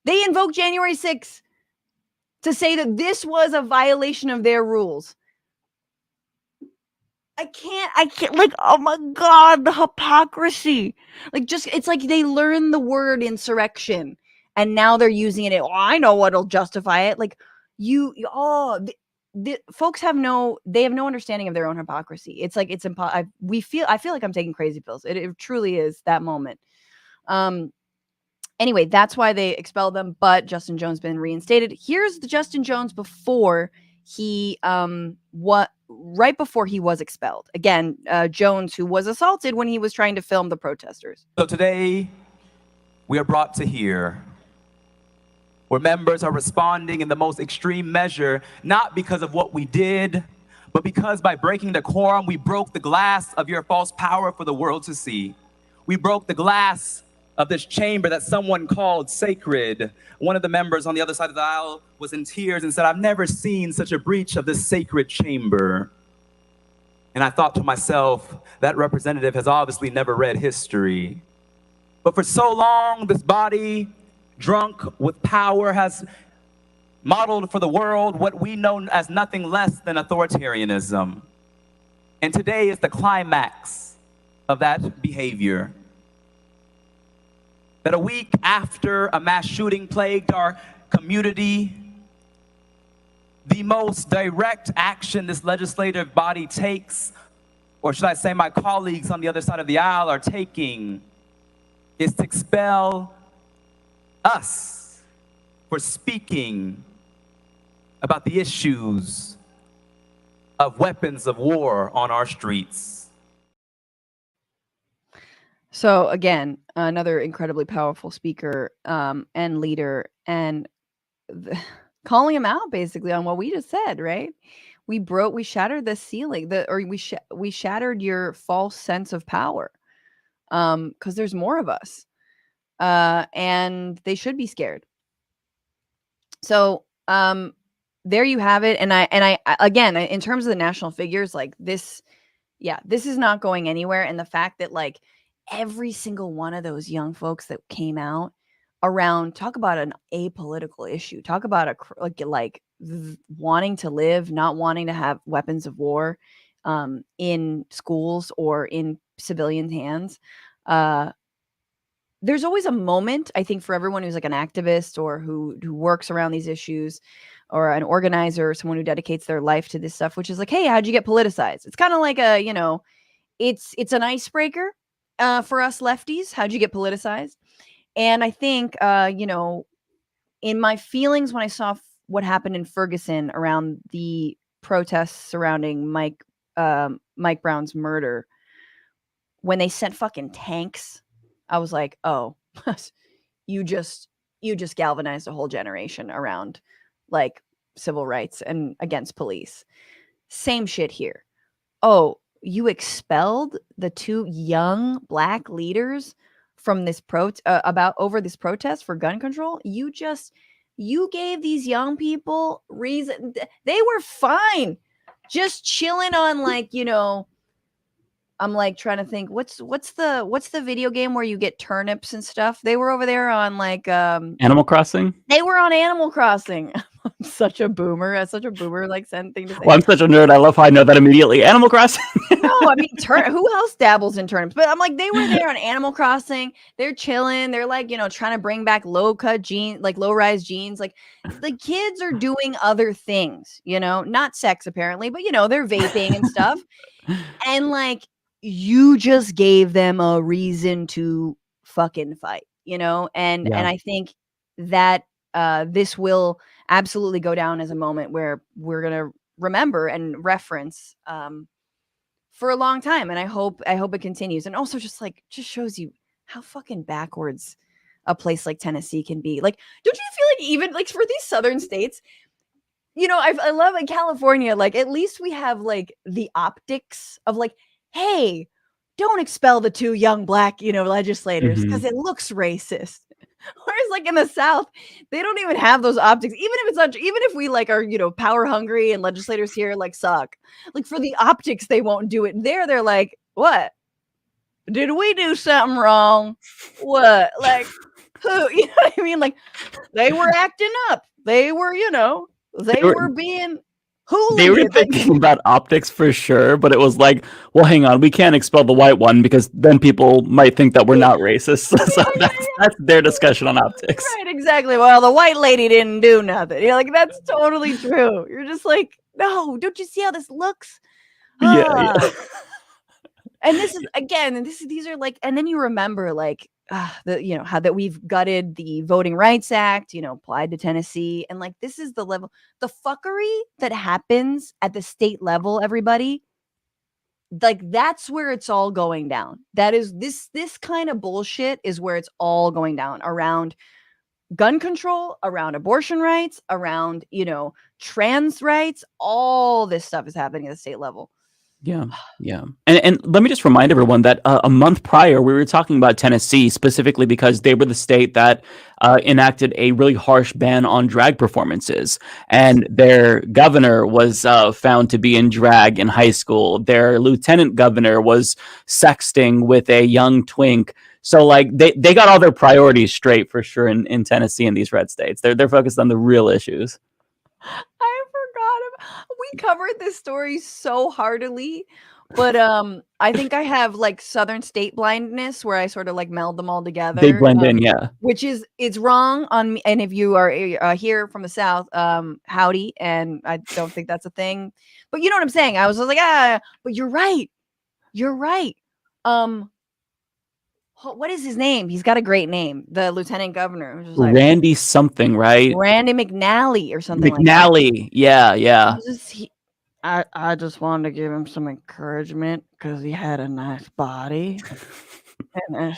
They invoked January 6th to say that this was a violation of their rules. I can't, like, oh my God, the hypocrisy. Like, just, it's like they learned the word insurrection and now they're using it. Oh, I know what'll justify it. Like, folks have no understanding of their own hypocrisy. It's like it's I feel like I'm taking crazy pills. It truly is that moment. Anyway, that's why they expelled them, but Justin Jones been reinstated. Here's the Justin Jones before he right before he was expelled. Again, Jones, who was assaulted when he was trying to film the protesters. So today we are brought to here where members are responding in the most extreme measure, not because of what we did, but because by breaking decorum, we broke the glass of your false power for the world to see. We broke the glass of this chamber that someone called sacred. One of the members on the other side of the aisle was in tears and said, "I've never seen such a breach of this sacred chamber." And I thought to myself, that representative has obviously never read history. But for so long, this body, drunk with power, has modeled for the world what we know as nothing less than authoritarianism. And today is the climax of that behavior. That a week after a mass shooting plagued our community, the most direct action this legislative body takes, or should I say my colleagues on the other side of the aisle are taking, is to expel us for speaking about the issues of weapons of war on our streets. So again, another incredibly powerful speaker and leader, and calling him out basically on what we just said, right? We shattered the ceiling, we shattered your false sense of power, because there's more of us, and they should be scared. So there you have it. And I again, in terms of the national figures, like this is not going anywhere. And the fact that like every single one of those young folks that came out around, talk about an apolitical issue, talk about wanting to live, not wanting to have weapons of war in schools or in civilian hands. There's always a moment, I think, for everyone who's like an activist or who works around these issues, or an organizer, or someone who dedicates their life to this stuff, which is like, hey, how'd you get politicized? It's kind of like a, it's an icebreaker for us lefties. How'd you get politicized? And I think, in my feelings when I saw what happened in Ferguson around the protests surrounding Mike Brown's murder, when they sent fucking tanks, I was like, oh, you just galvanized a whole generation around like civil rights and against police. Same shit here. Oh, you expelled the two young Black leaders from this over this protest for gun control. You gave these young people reason. They were fine, just chilling on like, I'm like trying to think what's the video game where you get turnips and stuff. They were over there on like Animal Crossing. They were on Animal Crossing. I'm such a boomer. That's such a boomer like thing to say. Well, I'm such a nerd. I love how I know that immediately. Animal Crossing. No, I mean who else dabbles in turnips? But I'm like, they were there on Animal Crossing. They're chilling. They're like, trying to bring back low-cut jeans, like low-rise jeans. Like the kids are doing other things, not sex apparently, but they're vaping and stuff. And like, you just gave them a reason to fucking fight, and I think that this will absolutely go down as a moment where we're gonna remember and reference for a long time, and I hope it continues, and also just shows you how fucking backwards a place like Tennessee can be. Like, don't you feel like even like for these southern states, I love in California, like at least we have like the optics of like, hey, don't expel the two young Black, legislators because it looks racist. Whereas like in the South, they don't even have those optics. Even if it's not, even if we like are, power hungry and legislators here like suck, like for the optics, they won't do it. They're like, what? Did we do something wrong? What? Like who? You know what I mean? Like they were acting up. They were, they were being They were thinking about optics for sure, but it was like, well, hang on, we can't expel the white one because then people might think that we're not racist. So that's their discussion on optics. Right, exactly. Well, the white lady didn't do nothing. You're like, that's totally true. You're just like, no, don't you see how this looks? Yeah, Ah. And this is again, and these are like, and then you remember like how that we've gutted the Voting Rights Act, applied to Tennessee, and like this is the level, the fuckery that happens at the state level, everybody. Like that's where it's all going down. That is this kind of bullshit is where it's all going down, around gun control, around abortion rights, around, trans rights. All this stuff is happening at the state level. Yeah, yeah. And let me just remind everyone that a month prior, we were talking about Tennessee specifically because they were the state that enacted a really harsh ban on drag performances. And their governor was found to be in drag in high school. Their lieutenant governor was sexting with a young twink. So like they got all their priorities straight for sure in Tennessee and these red states. They're focused on the real issues. I forgot. We covered this story so heartily, but I think I have like Southern state blindness where I sort of like meld them all together. They blend in, yeah. Which is it's wrong on me. And if you are here from the South, howdy, and I don't think that's a thing. But you know what I'm saying? I was like, but you're right. You're right. What is his name? He's got a great name. The lieutenant governor. Like, Randy something, right? Randy McNally or something McNally. like that. Yeah. I just wanted to give him some encouragement because he had a nice body. And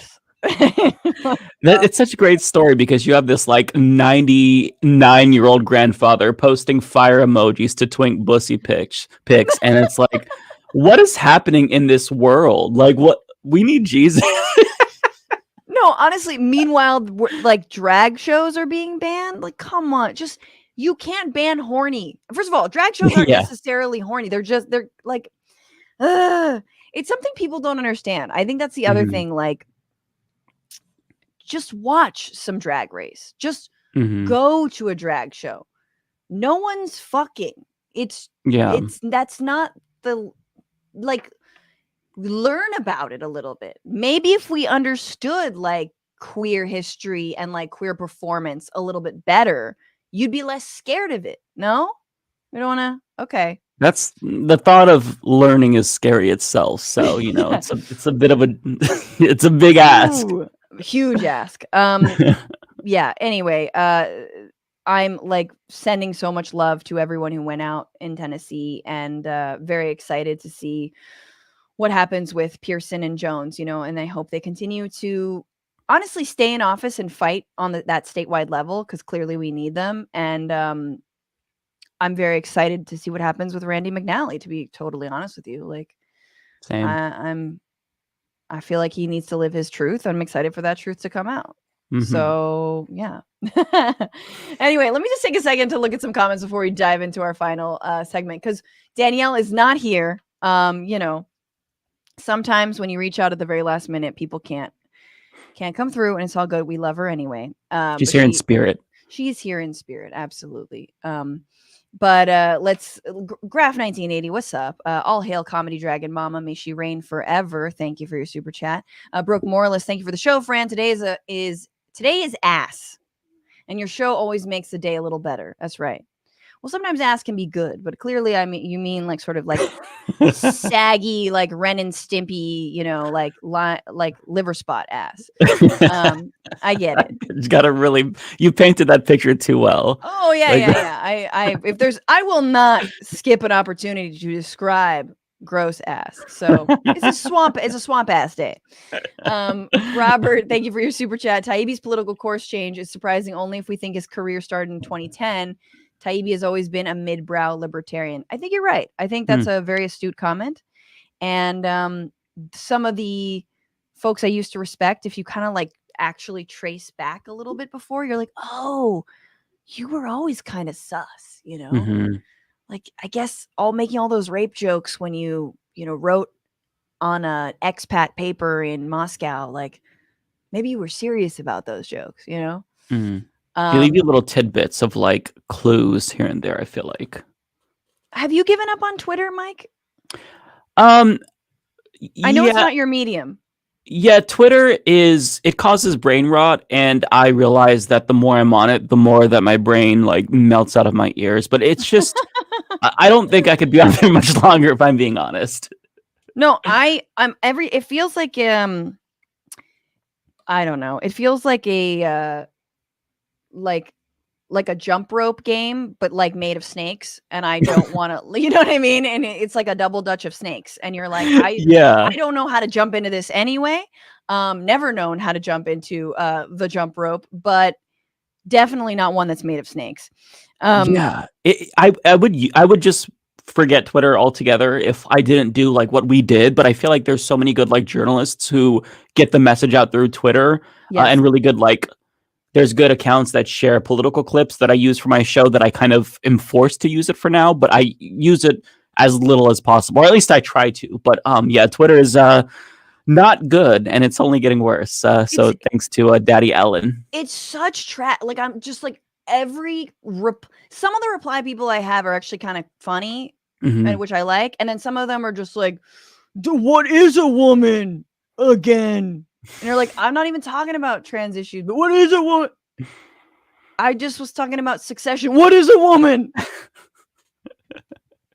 it's such a great story because you have this like 99-year-old grandfather posting fire emojis to twink bussy pics, and it's like, what is happening in this world? Like, what we need Jesus. No, honestly, meanwhile, like drag shows are being banned. Like, come on, you can't ban horny. First of all, drag shows aren't necessarily horny. They're like, it's something people don't understand. I think that's the other thing. Like, just watch some Drag Race. Just go to a drag show. No one's fucking. That's not the, like, learn about it a little bit. Maybe if we understood like queer history and like queer performance a little bit better, you'd be less scared of it. No, we don't want to. Okay, that's the thought of learning is scary itself. So it's a bit of a it's a big ask. Ooh, huge ask. Yeah. Anyway, I'm like sending so much love to everyone who went out in Tennessee, and very excited to see what happens with Pearson and Jones, and I hope they continue to honestly stay in office and fight on that statewide level, because clearly we need them. And I'm very excited to see what happens with Randy McNally, to be totally honest with you. Like, same. I feel like he needs to live his truth. I'm excited for that truth to come out. So yeah. Anyway, let me just take a second to look at some comments before we dive into our final segment, because Danielle is not here. Sometimes when you reach out at the very last minute, people can't come through, and it's all good. We love her anyway. She's here in spirit. She's here in spirit, absolutely. But let's Graph 1980. What's up? All hail comedy dragon mama. May she reign forever. Thank you for your super chat. Brooke Morales, thank you for the show, Fran. Today is ass, and your show always makes the day a little better. That's right. Well, sometimes ass can be good, but clearly, you mean like sort of like saggy, like Ren and Stimpy, like liver spot ass. I get it. It's got you painted that picture too well. Oh yeah, yeah. I will not skip an opportunity to describe gross ass. So it's a swamp ass day. Robert, thank you for your super chat. Taibbi's political course change is surprising only if we think his career started in 2010. Taibbi has always been a mid-brow libertarian. I think you're right. I think that's a very astute comment. And some of the folks I used to respect, if you kind of like actually trace back a little bit before, you're like, oh, you were always kind of sus, Like, I guess making all those rape jokes when you wrote on a expat paper in Moscow, like maybe you were serious about those jokes, They leave you little tidbits of like clues here and there, I feel like. Have you given up on Twitter, Mike? I know it's not your medium. Yeah, Twitter it causes brain rot, and I realize that the more I'm on it, the more that my brain like melts out of my ears. But it's just I don't think I could be on there much longer if I'm being honest. No, it feels like I don't know. It feels like a like a jump rope game, but like made of snakes. And I don't want to, you know what I mean? And it's like a double dutch of snakes. And you're like, I Yeah. don't know how to jump into this anyway. Never known how to jump into the jump rope, but definitely not one that's made of snakes. Yeah. I would just forget Twitter altogether if I didn't do like what we did, but I feel like there's so many good like journalists who get the message out through Twitter Yes. and really good like there's good accounts that share political clips that I use for my show that I kind of am forced to use it for now, but I use it as little as possible, or at least I try to. But yeah, Twitter is not good, and it's only getting worse. So thanks to Daddy Ellen. It's such like I'm just like some of the reply people I have are actually kind of funny, and which I like, and then some of them are just like, what is a woman again? And you're like, I'm not even talking about trans issues, but what is a woman? I just was talking about Succession. What is a woman?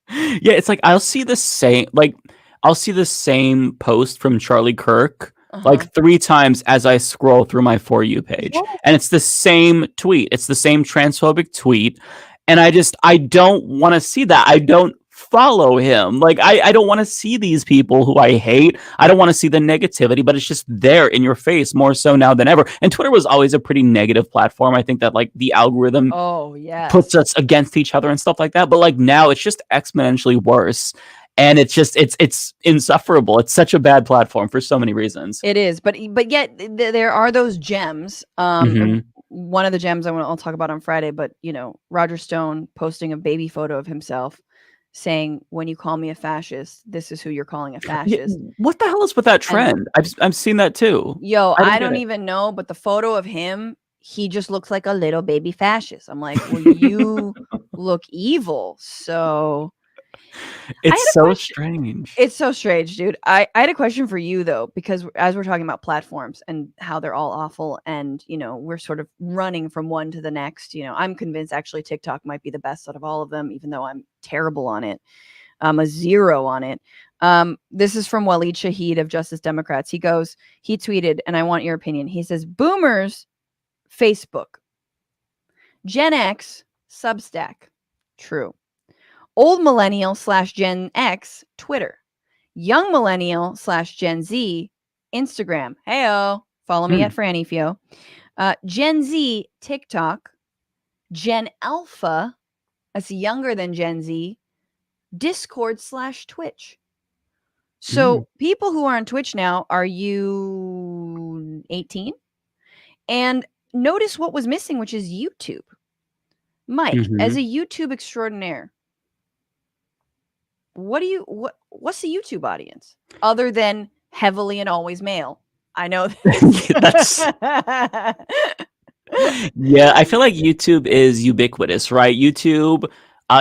Yeah, it's like I'll see the same post from Charlie Kirk like 3 times as I scroll through my For You page. And it's the same tweet. It's the same transphobic tweet. And I don't want to see that. I don't follow him. Like I don't want to see these people who I hate. I don't want to see the negativity, but it's just there in your face more so now than ever. And Twitter was always a pretty negative platform. I think that like the algorithm puts us against each other and stuff like that. But like now it's just exponentially worse. And it's just it's insufferable. It's such a bad platform for so many reasons. It is, but yet there are those gems. One of the gems I'll talk about on Friday, but Roger Stone posting a baby photo of himself saying, when you call me a fascist, this is who you're calling a fascist. What the hell is with that trend? I've seen that too. I don't even know, but the photo of him, he just looks like a little baby fascist. I'm like, well, you look evil. So it's so strange. It's so strange, dude. I had a question for you though, because as we're talking about platforms and how they're all awful, and we're sort of running from one to the next. I'm convinced actually TikTok might be the best out of all of them, even though I'm terrible on it. I'm a 0 on it. This is from Waleed Shahid of Justice Democrats. He tweeted, and I want your opinion. He says, boomers, Facebook. Gen X, Substack. True. Old millennial / Gen X, Twitter. Young millennial / Gen Z, Instagram. Heyo, follow me at Franny Fio. Gen Z, TikTok. Gen Alpha, that's younger than Gen Z, Discord / Twitch. So people who are on Twitch now, are you 18? And notice what was missing, which is YouTube. Mike, as a YouTube extraordinaire, what's the YouTube audience other than heavily and always male? I know that's yeah, I feel like YouTube is ubiquitous, right? YouTube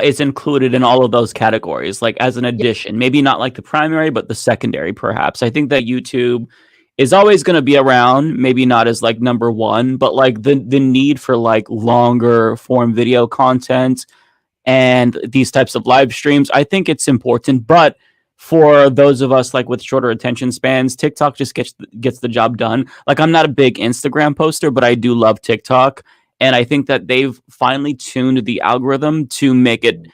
is included in all of those categories, like as an addition, maybe not like the primary, but the secondary, perhaps. I think that YouTube is always going to be around, maybe not as like number one, but like the need for like longer form video content and these types of live streams, I think it's important. But for those of us like with shorter attention spans, TikTok just gets the job done. Like I'm not a big Instagram poster, but I do love TikTok. And I think that they've finally tuned the algorithm to make it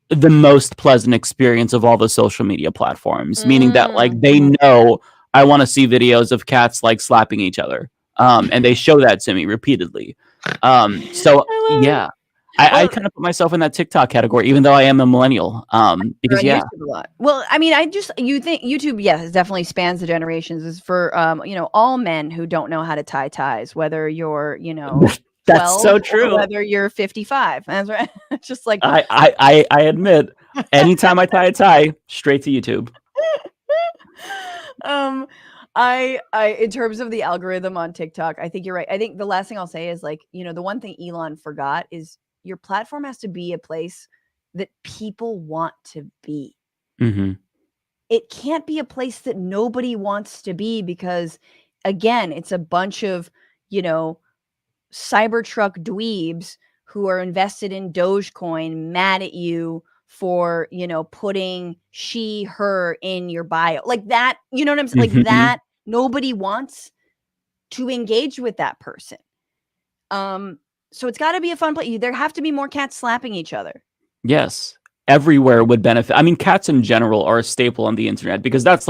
the most pleasant experience of all the social media platforms, meaning that like they know I want to see videos of cats like slapping each other. And they show that to me repeatedly. So yeah. I kind of put myself in that TikTok category, even though I am a millennial. Because YouTube a lot. Well, I mean, you think YouTube, yes, definitely spans the generations. Is for all men who don't know how to tie ties, whether you're that's so true. Whether you're 55, that's right. Just like I admit, anytime I tie a tie, straight to YouTube. I in terms of the algorithm on TikTok, I think you're right. I think the last thing I'll say is like, the one thing Elon forgot is your platform has to be a place that people want to be. It can't be a place that nobody wants to be, because again, it's a bunch of, Cybertruck dweebs who are invested in Dogecoin, mad at you for, you know, putting she, her in your bio. Like that, you know what I'm saying? Like Mhm. that, nobody wants to engage with that person. So it's got to be a fun place. There have to be more cats slapping each other. Yes. Everywhere would benefit. I mean, cats in general are a staple on the internet because that's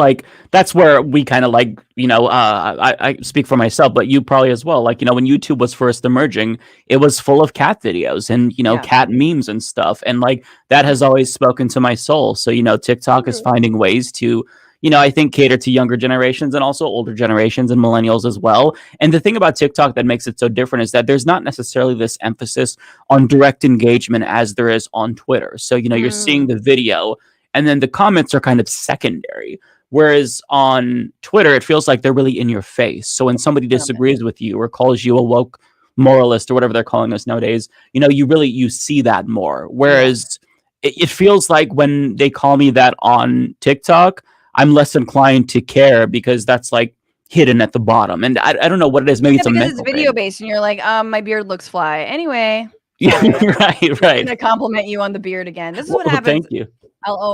where we kind of like, you know, I speak for myself, but you probably as well. Like, you know, when YouTube was first emerging, it was full of cat videos and, you know, Yeah. cat memes and stuff. And like that has always spoken to my soul. So, you know, TikTok is finding ways to, you know, I think cater to younger generations and also older generations and millennials as well. And the thing about TikTok that makes it so different is that there's not necessarily this emphasis on direct engagement as there is on Twitter. So, you know, you're seeing the video and then the comments are kind of secondary. Whereas on Twitter, it feels like they're really in your face. So when somebody disagrees with you or calls you a woke moralist or whatever they're calling us nowadays, you know, you see that more. Whereas it feels like when they call me that on TikTok, I'm less inclined to care because that's like hidden at the bottom. And I don't know what it is. Maybe it's a because mental it's video thing. based and you're like, my beard looks fly. Anyway, Yeah, sorry. right. I'm gonna compliment you on the beard again. This is what Well, happens. thank you.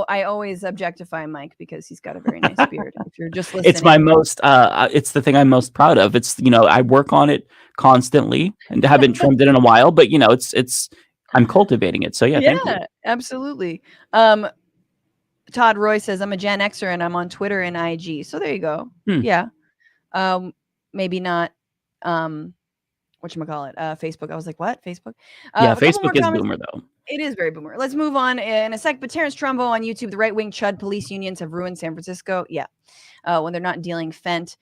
I always objectify Mike because he's got a very nice beard. If you're just listening, It's my most it's the thing I'm most proud of. It's, you know, I work on it constantly and haven't trimmed it in a while, but you know, it's I'm cultivating it. So yeah, thank you. yeah, absolutely. Todd Roy says I'm a Gen Xer and I'm on Twitter and IG. So there you go. Hmm. Yeah. Maybe not whatchamacallit, Facebook. I was like, what? Facebook? Yeah, A couple more Facebook is comments. boomer though. It is very boomer. Let's move on in a sec. But Terrence Trumbo on YouTube, the right-wing chud police unions have ruined San Francisco. Yeah. When they're not dealing Fent.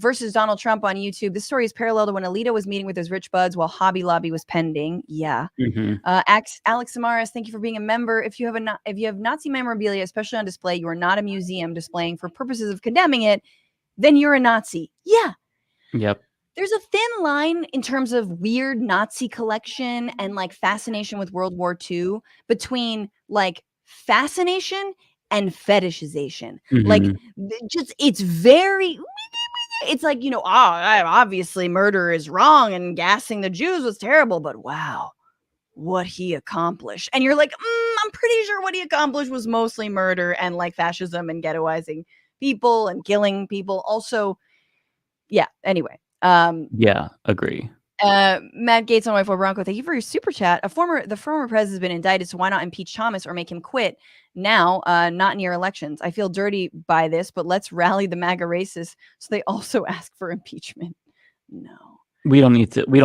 Versus Donald Trump on YouTube. This story is parallel to when Alito was meeting with his rich buds while Hobby Lobby was pending. Yeah. Mhm. Alex Samaras, thank you for being a member. If you have Nazi memorabilia, especially on display, you are not a museum displaying for purposes of condemning it, then you're a Nazi. Yeah. Yep. There's a thin line in terms of weird Nazi collection and like fascination with World War II between like fascination and fetishization. Like Mhm. just it's very it's like, you know, obviously murder is wrong and gassing the Jews was terrible, but wow, what he accomplished. And you're like, I'm pretty sure what he accomplished was mostly murder and like fascism and ghettoizing people and killing people. Also, yeah, anyway. Yeah, agree. Matt Gates on Y4 Bronco, thank you for your super chat. The former president has been indicted, so why not impeach Thomas or make him quit now, not near elections? I feel dirty by this, but let's rally the MAGA racists so they also ask for impeachment. No. We don't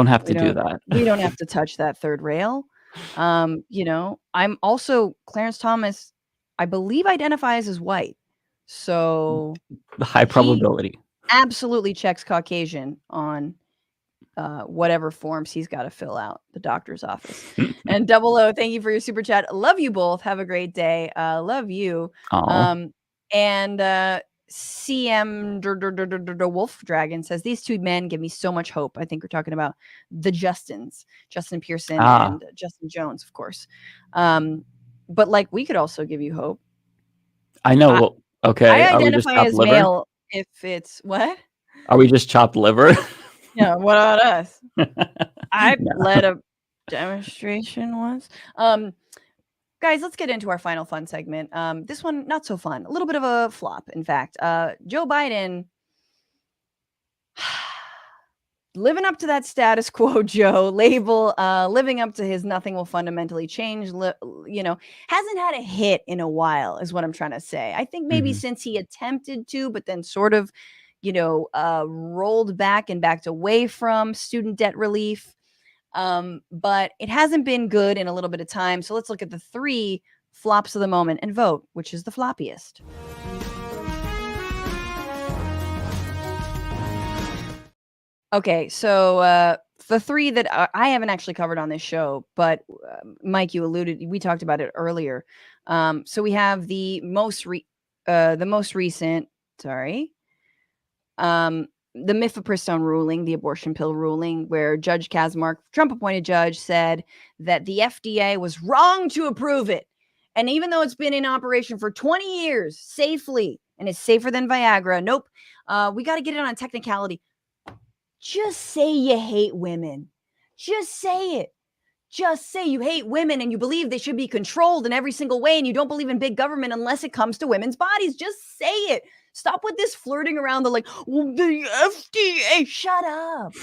have to do that. We don't have to touch that third rail. You know, I'm also Clarence Thomas, I believe identifies as white. So The high probability. absolutely checks Caucasian on whatever forms he's got to fill out, the doctor's office. And Double O, thank you for your super chat. Love you both. Have a great day. Love you. Aw. And CM Wolf Dragon says these two men give me so much hope. I think we're talking about the Justins, Justin Pearson and Justin Jones, of course. But like we could also give you hope. I know. Okay. I Are we just identify chopped as liver? male if it's what? Are we just chopped liver? Yeah, what about us? I led a demonstration once. Guys, let's get into our final fun segment. This one, not so fun. A little bit of a flop, in fact. Joe Biden living up to that status quo Joe label, living up to his nothing will fundamentally change, you know, hasn't had a hit in a while is what I'm trying to say. I think maybe since he attempted to, but then sort of, you know, rolled back and backed away from student debt relief. But it hasn't been good in a little bit of time. So let's look at the 3 flops of the moment and vote which is the floppiest. Okay, so the 3 that I haven't actually covered on this show, but Mike, you alluded, we talked about it earlier. So we have the most recent, the mifepristone ruling, the abortion pill ruling, where Judge Kazmark, Trump-appointed judge, said that the FDA was wrong to approve it. And even though it's been in operation for 20 years safely, and it's safer than Viagra, nope, we got to get it on a technicality. Just say you hate women. Just say it. Just say you hate women and you believe they should be controlled in every single way, and you don't believe in big government unless it comes to women's bodies. Just say it. Stop with this flirting around the like, well, the FDA. Shut up.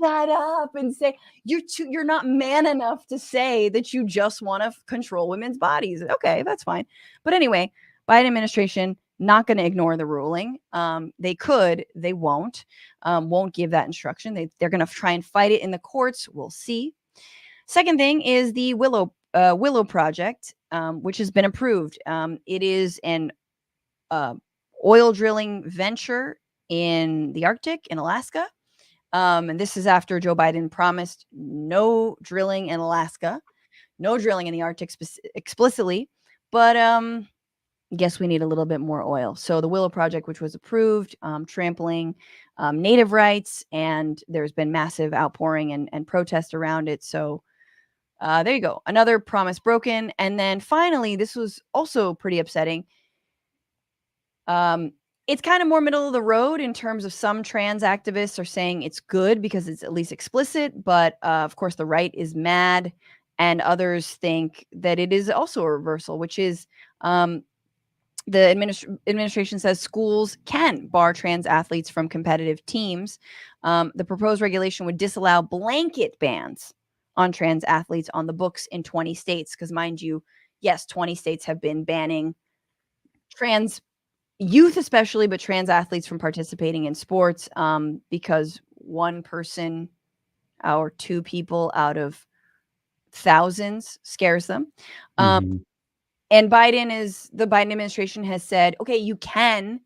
Shut up and say you're not man enough to say that you just want to control women's bodies. Okay, that's fine. But anyway, Biden administration not going to ignore the ruling. They could, they won't give that instruction. They're going to try and fight it in the courts. We'll see. Second thing is the Willow project, which has been approved. It is an oil drilling venture in the Arctic in Alaska. And this is after Joe Biden promised no drilling in Alaska, no drilling in the Arctic explicitly. But guess we need a little bit more oil. So the Willow project, which was approved, trampling native rights, and there's been massive outpouring and protest around it. So there you go. Another promise broken. And then finally, this was also pretty upsetting. It's kind of more middle of the road in terms of some trans activists are saying it's good because it's at least explicit. But of course, the right is mad. And others think that it is also a reversal, which is the administration says schools can bar trans athletes from competitive teams. The proposed regulation would disallow blanket bans on trans athletes on the books in 20 states. Because mind you, yes, 20 states have been banning trans youth especially, but trans athletes from participating in sports because one person or two people out of thousands scares them. And the Biden administration has said, okay, you can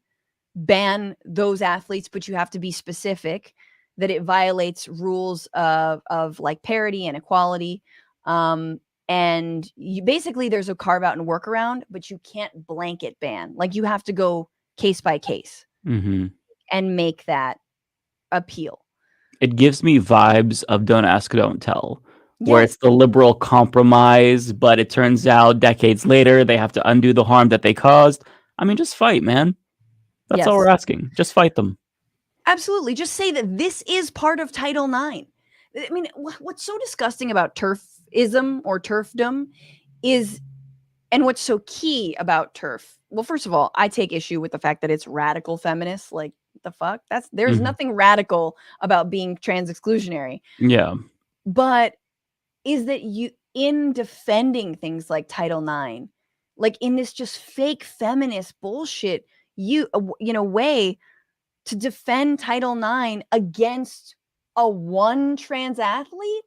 ban those athletes, but you have to be specific that it violates rules of like parity and equality. And basically there's a carve out and workaround, but you can't blanket ban. Like you have to go case by case and make that appeal. It gives me vibes of Don't Ask, Don't Tell, where it's the liberal compromise, but it turns out decades later they have to undo the harm that they caused. I mean, just fight, man. That's all we're asking. Just fight them. Absolutely. Just say that this is part of Title IX. I mean, what's so disgusting about turfism or turfdom is, and what's so key about turf, well, first of all, I take issue with the fact that it's radical feminists. Like, the fuck? There's nothing radical about being trans exclusionary. Yeah. But is that you, in defending things like Title IX, like in this just fake feminist bullshit, way to defend Title IX against a one trans athlete?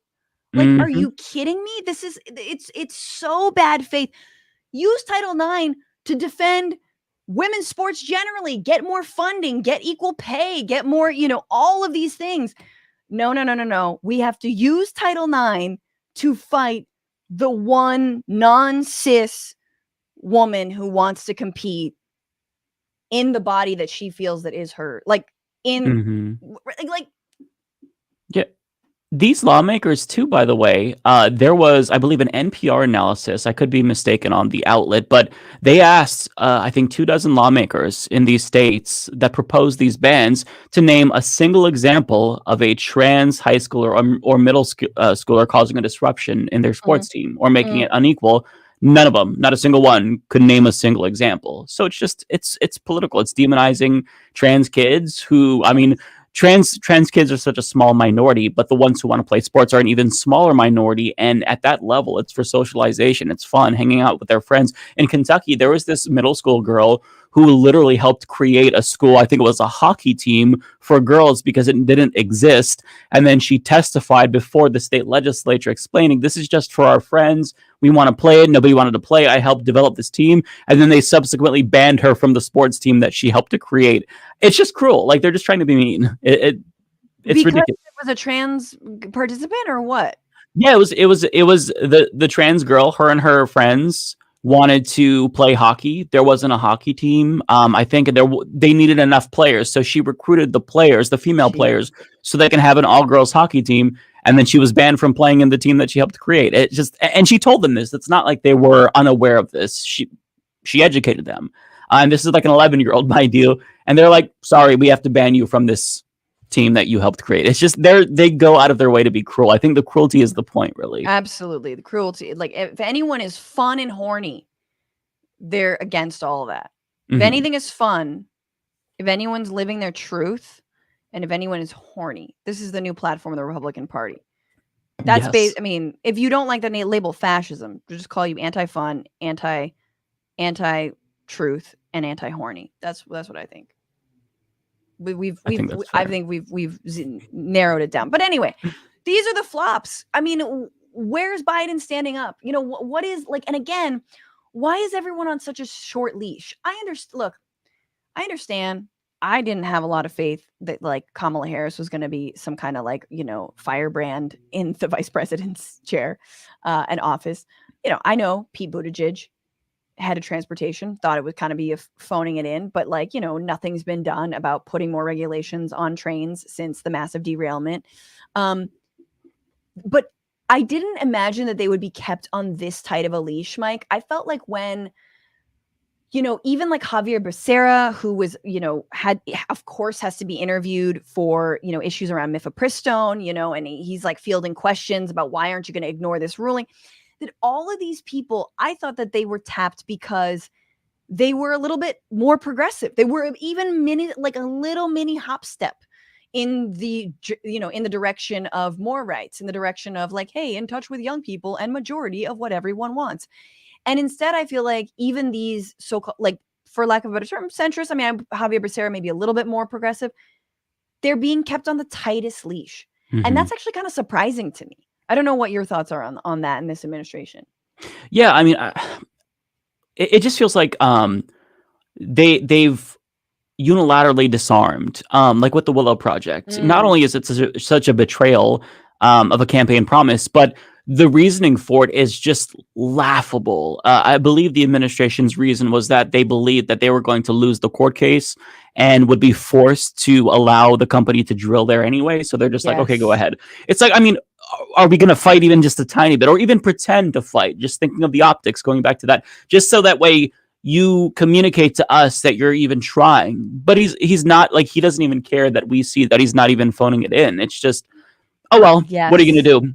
Like, are you kidding me? It's so bad faith. Use Title IX to defend women's sports generally, get more funding, get equal pay, get more, all of these things. No. We have to use Title IX to fight the one non-cis woman who wants to compete in the body that she feels that is her. Like yeah. These lawmakers, too, by the way, there was, I believe, an NPR analysis. I could be mistaken on the outlet, but they asked, I think, 24 lawmakers in these states that proposed these bans to name a single example of a trans high schooler or middle schooler causing a disruption in their sports team or making it unequal. None of them, not a single one, could name a single example. So it's just, it's political. It's demonizing trans kids who, I mean, Trans kids are such a small minority, but the ones who want to play sports are an even smaller minority. And at that level, it's for socialization. It's fun hanging out with their friends. In Kentucky, there was this middle school girl who literally helped create a school. I think it was a hockey team for girls because it didn't exist. And then she testified before the state legislature explaining, this is just for our friends. We want to play it. Nobody wanted to play. I helped develop this team. And then they subsequently banned her from the sports team that she helped to create. It's just cruel. Like, they're just trying to be mean. It's because ridiculous. It was a trans participant or what? Yeah, it was the trans girl, her and her friends wanted to play hockey. There wasn't a hockey team. I think they needed enough players. So she recruited the players, the female players, so they can have an all-girls hockey team. And then she was banned from playing in the team that she helped create. And she told them this. It's not like they were unaware of this. She educated them. And this is like an 11-year-old, mind you. And they're like, sorry, we have to ban you from this team that you helped create. It's just they go out of their way to be cruel. I think the cruelty is the point, really. Absolutely. The cruelty. Like, if anyone is fun and horny, they're against all of that. If anything is fun, if anyone's living their truth, and if anyone is horny, this is the new platform of the Republican Party. That's Yes. I mean, if you don't like the label fascism, they'll just call you anti-fun, anti-truth, and anti-horny. That's what I think. I think we've narrowed it down. But anyway, these are the flops. I mean, where's Biden standing up? You know, what is like, and again, why is everyone on such a short leash? I understand. I didn't have a lot of faith that like Kamala Harris was going to be some kind of like, you know, firebrand in the vice president's chair and office. You know, I know Pete Buttigieg, head of transportation, thought it would kind of be phoning it in, but like, you know, nothing's been done about putting more regulations on trains since the massive derailment. But I didn't imagine that they would be kept on this tight of a leash, Mike. I felt like when, you know, even like Javier Becerra, who was, you know, of course has to be interviewed for, you know, issues around mifepristone, you know, and he's like fielding questions about why aren't you going to ignore this ruling? That all of these people, I thought that they were tapped because they were a little bit more progressive. They were even like a little mini hop step in the, you know, in the direction of more rights, in the direction of like, hey, in touch with young people and majority of what everyone wants. And instead, I feel like even these so-called, like, for lack of a better term, centrists, I mean, Javier Becerra may be a little bit more progressive. They're being kept on the tightest leash. And that's actually kind of surprising to me. I don't know what your thoughts are on that in this administration. Yeah, I mean, it just feels like they've unilaterally disarmed, like with the Willow Project. Not only is it such a betrayal of a campaign promise, but the reasoning for it is just laughable. I believe the administration's reason was that they believed that they were going to lose the court case and would be forced to allow the company to drill there anyway. So they're just like, okay, go ahead. It's like, I mean, are we going to fight even just a tiny bit or even pretend to fight? Just thinking of the optics, going back to that, just so that way you communicate to us that you're even trying. But he's not, like, he doesn't even care that we see that he's not even phoning it in. It's just, oh, well, what are you going to do?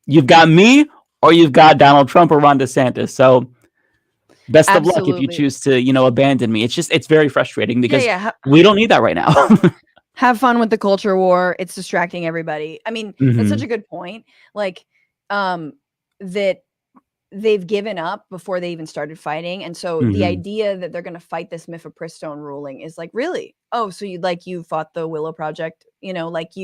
You've got me or you've got Donald Trump or Ron DeSantis. So best of luck if you choose to, you know, abandon me. It's just, it's very frustrating because we don't need that right now. Have fun with the culture war. It's distracting everybody. I mean, that's such a good point. Like, that they've given up before they even started fighting. And so the idea that they're going to fight this mifepristone ruling is like, really? Oh, so you fought the Willow Project, you know, like,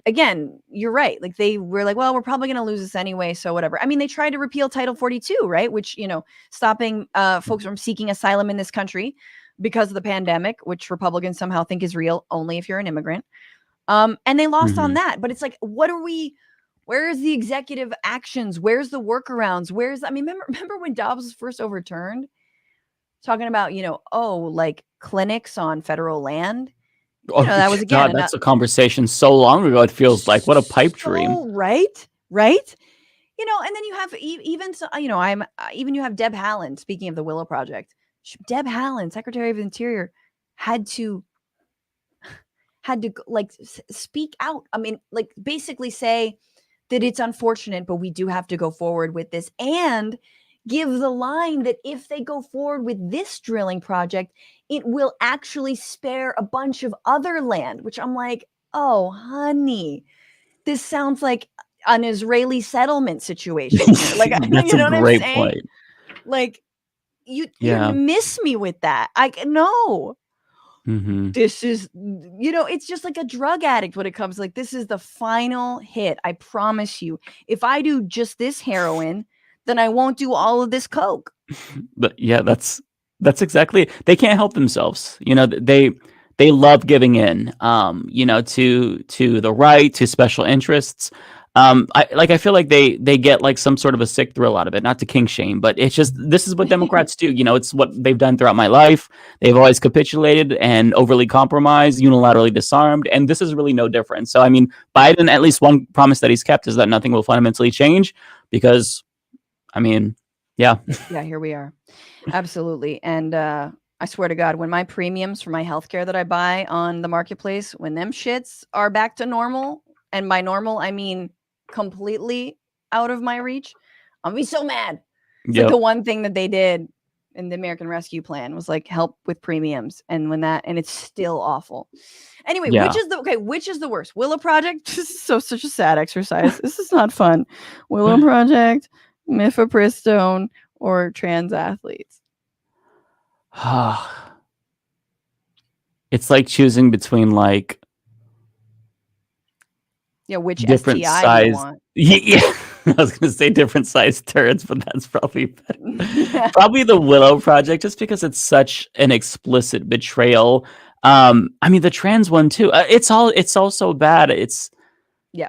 again, you're right. Like, they were like, well, we're probably going to lose this anyway. So whatever. I mean, they tried to repeal Title 42, right? Which, you know, stopping folks from seeking asylum in this country because of the pandemic, which Republicans somehow think is real only if you're an immigrant. And they lost on that. But it's like, where's the executive actions? Where's the workarounds? Remember when Dobbs was first overturned? Talking about, you know, like clinics on federal land. You know, that was again. God, that's a conversation so long ago. It feels like what a pipe dream. Right. You know, and then you have even so, you know, even you have Deb Haaland. Speaking of the Willow Project, Deb Haaland, Secretary of the Interior, had to like speak out. I mean, like basically say that it's unfortunate, but we do have to go forward with this and give the line that if they go forward with this drilling project, it will actually spare a bunch of other land, which I'm like, oh, honey, this sounds like an Israeli settlement situation. Like, that's you know a what great I'm saying? point. Like, you miss me with that. No. This is, you know, it's just like a drug addict when it comes like, this is the final hit. I promise you, if I do just this heroin, then I won't do all of this coke. But yeah, that's exactly it. They can't help themselves. You know, they love giving in, you know, to the right, to special interests. I feel like they get like some sort of a sick thrill out of it, not to kink shame, but it's just, this is what Democrats do. You know, it's what they've done throughout my life. They've always capitulated and overly compromised, unilaterally disarmed. And this is really no different. So, I mean, Biden, at least one promise that he's kept is that nothing will fundamentally change because, I mean, yeah, here we are. Absolutely. And, I swear to God, when my premiums for my healthcare that I buy on the marketplace, when them shits are back to normal, and by normal I mean completely out of my reach, I'll be so mad. It's like the one thing that they did in the American Rescue Plan was like help with premiums, and it's still awful. Anyway, which is the worst? Willow Project? This is such a sad exercise. This is not fun. Willow Project, mifepristone, or trans athletes? It's like choosing between like which different STI size. do you want? Yeah. I was gonna say different size turds, but that's probably better. Probably the Willow Project, just because it's such an explicit betrayal. I mean the trans one too. It's all so bad. It's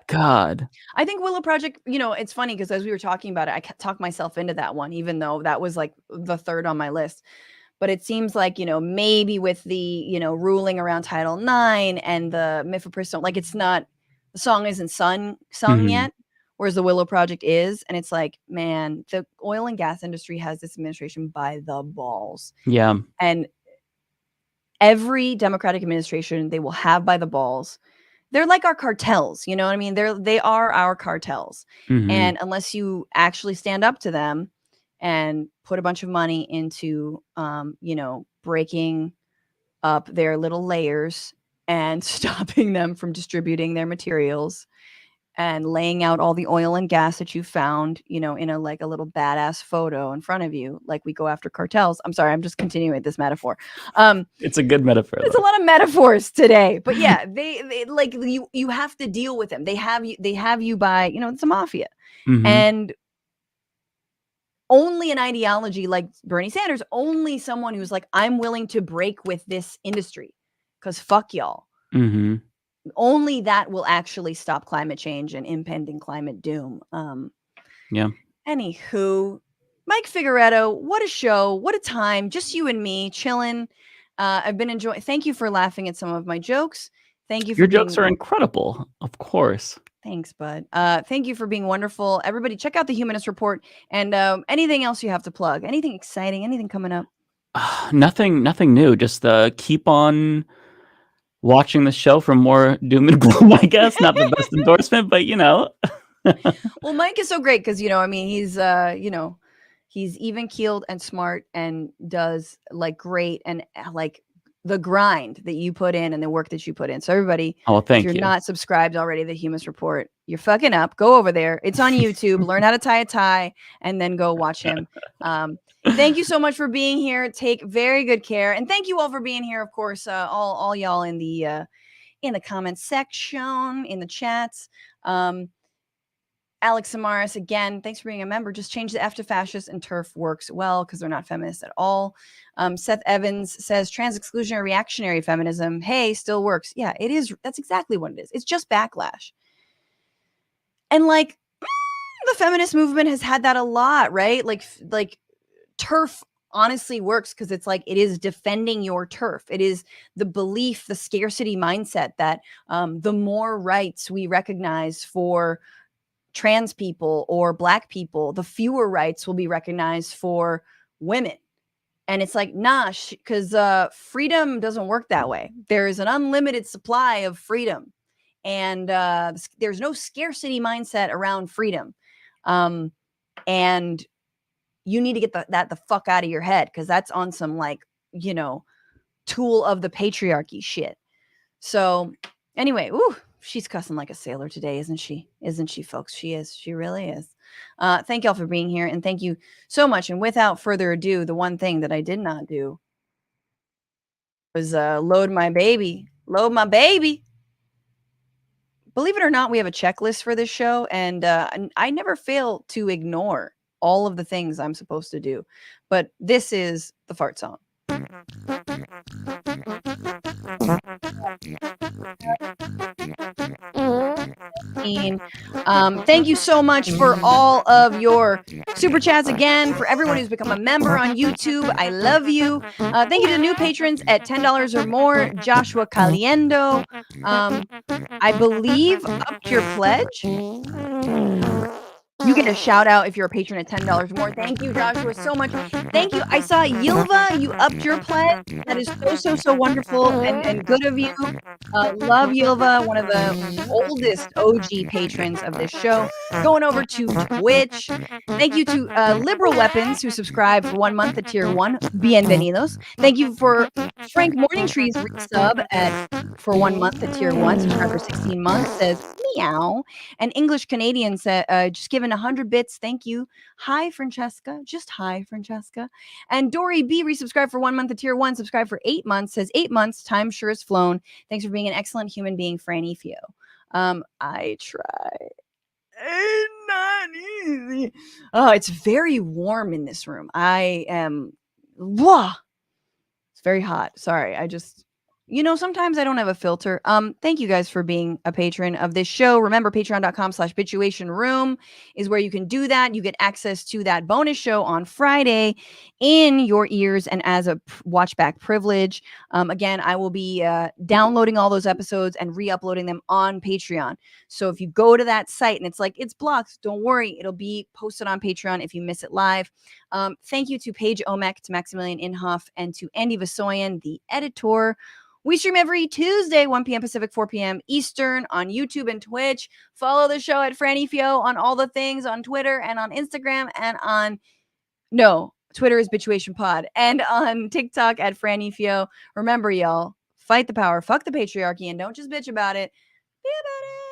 God. I think Willow Project, it's funny because as we were talking about it, I talked myself into that one, even though that was like the third on my list. But it seems like, maybe with the, ruling around Title IX and the mifepristone, like the song isn't sung yet, whereas the Willow Project is. And it's like, man, the oil and gas industry has this administration by the balls. Yeah. And every Democratic administration they will have by the balls. They're like our cartels, you know what I mean? They are our cartels. And unless you actually stand up to them and put a bunch of money into, breaking up their little layers and stopping them from distributing their materials and laying out all the oil and gas that you found, in a little badass photo in front of you, like we go after cartels. I'm sorry, I'm just continuing this metaphor. It's a good metaphor. There's a lot of metaphors today, but yeah, they like you have to deal with them. They have you by, it's a mafia. And only an ideology like Bernie Sanders, only someone who's like, I'm willing to break with this industry because fuck y'all. Only that will actually stop climate change and impending climate doom. Anywho, Mike Figueredo, what a show, what a time, just you and me chilling. I've been enjoying. Thank you for laughing at some of my jokes. Thank you for your jokes are incredible, of course. Thanks, bud. Thank you for being wonderful. Everybody, check out the Humanist Report and anything else you have to plug. Anything exciting? Anything coming up? Nothing new. Just keep on watching the show for more doom and gloom, I guess. Not the best endorsement, but Well, Mike is so great because he's he's even keeled and smart and does like great and like the grind that you put in and the work that you put in. So everybody, if you're not subscribed already to the Humanist Report, you're fucking up. Go over there. It's on YouTube. Learn how to tie a tie and then go watch him. Thank you so much for being here. Take very good care. And thank you all for being here. Of course, all y'all in the comments section, in the chats. Alex Samaras, again, thanks for being a member. Just change the F to fascist and TERF works well because they're not feminists at all. Seth Evans says trans exclusionary reactionary feminism, hey, still works. Yeah, it is. That's exactly what it is. It's just backlash. And like the feminist movement has had that a lot, right? Like TERF honestly works because it's like it is defending your turf. It is the belief, the scarcity mindset that the more rights we recognize for trans people or Black people, the fewer rights will be recognized for women. And it's like, nah, because freedom doesn't work that way. There is an unlimited supply of freedom. And there's no scarcity mindset around freedom. And you need to get that the fuck out of your head because that's on some tool of the patriarchy shit. So anyway, she's cussing like a sailor today, isn't she? Isn't she, folks? She is. She really is. Thank y'all for being here. And thank you so much. And without further ado, the one thing that I did not do was load my baby. Load my baby. Believe it or not, we have a checklist for this show. And I never fail to ignore all of the things I'm supposed to do. But this is the fart song. Thank you so much for all of your super chats again. For everyone who's become a member on YouTube, I love you. Thank you to the new patrons at $10 or more. Joshua Caliendo, I believe upped your pledge. You get a shout out if you're a patron at $10 more. Thank you, Joshua, so much. Thank you. I saw Yilva, you upped your pledge. That is so wonderful and good of you. Love Yilva, one of the oldest OG patrons of this show. Going over to Twitch. Thank you to Liberal Weapons who subscribed for 1 month at tier 1. Bienvenidos. Thank you for Frank Morningtree's resub for 1 month at tier 1. Subscribe for 16 months. Says meow. And English Canadian said just given 100 bits. Thank you. Hi, Francesca. Just hi, Francesca. And Dory B resubscribed for 1 month at tier 1. Subscribe for 8 months. Says 8 months. Time sure has flown. Thanks for being an excellent human being, Franny Fio. I try. It's not easy. Oh, it's very warm in this room. I am. Blah. It's very hot. Sorry. Sometimes I don't have a filter. Thank you guys for being a patron of this show. Remember, patreon.com/Bitchuation room is where you can do that. You get access to that bonus show on Friday in your ears and as a watchback privilege. Again, I will be downloading all those episodes and re-uploading them on Patreon. So if you go to that site and it's like, it's blocked, don't worry. It'll be posted on Patreon if you miss it live. Thank you to Paige Omek, to Maximilian Inhofe, and to Andy Vasoyan, the editor. We stream every Tuesday, 1 p.m. Pacific, 4 p.m. Eastern on YouTube and Twitch. Follow the show at Franny Fio on all the things on Twitter and on Instagram and on... No, Twitter is Bitchuation Pod. And on TikTok at Franny Fio. Remember, y'all, fight the power, fuck the patriarchy, and don't just bitch about it. Be about it.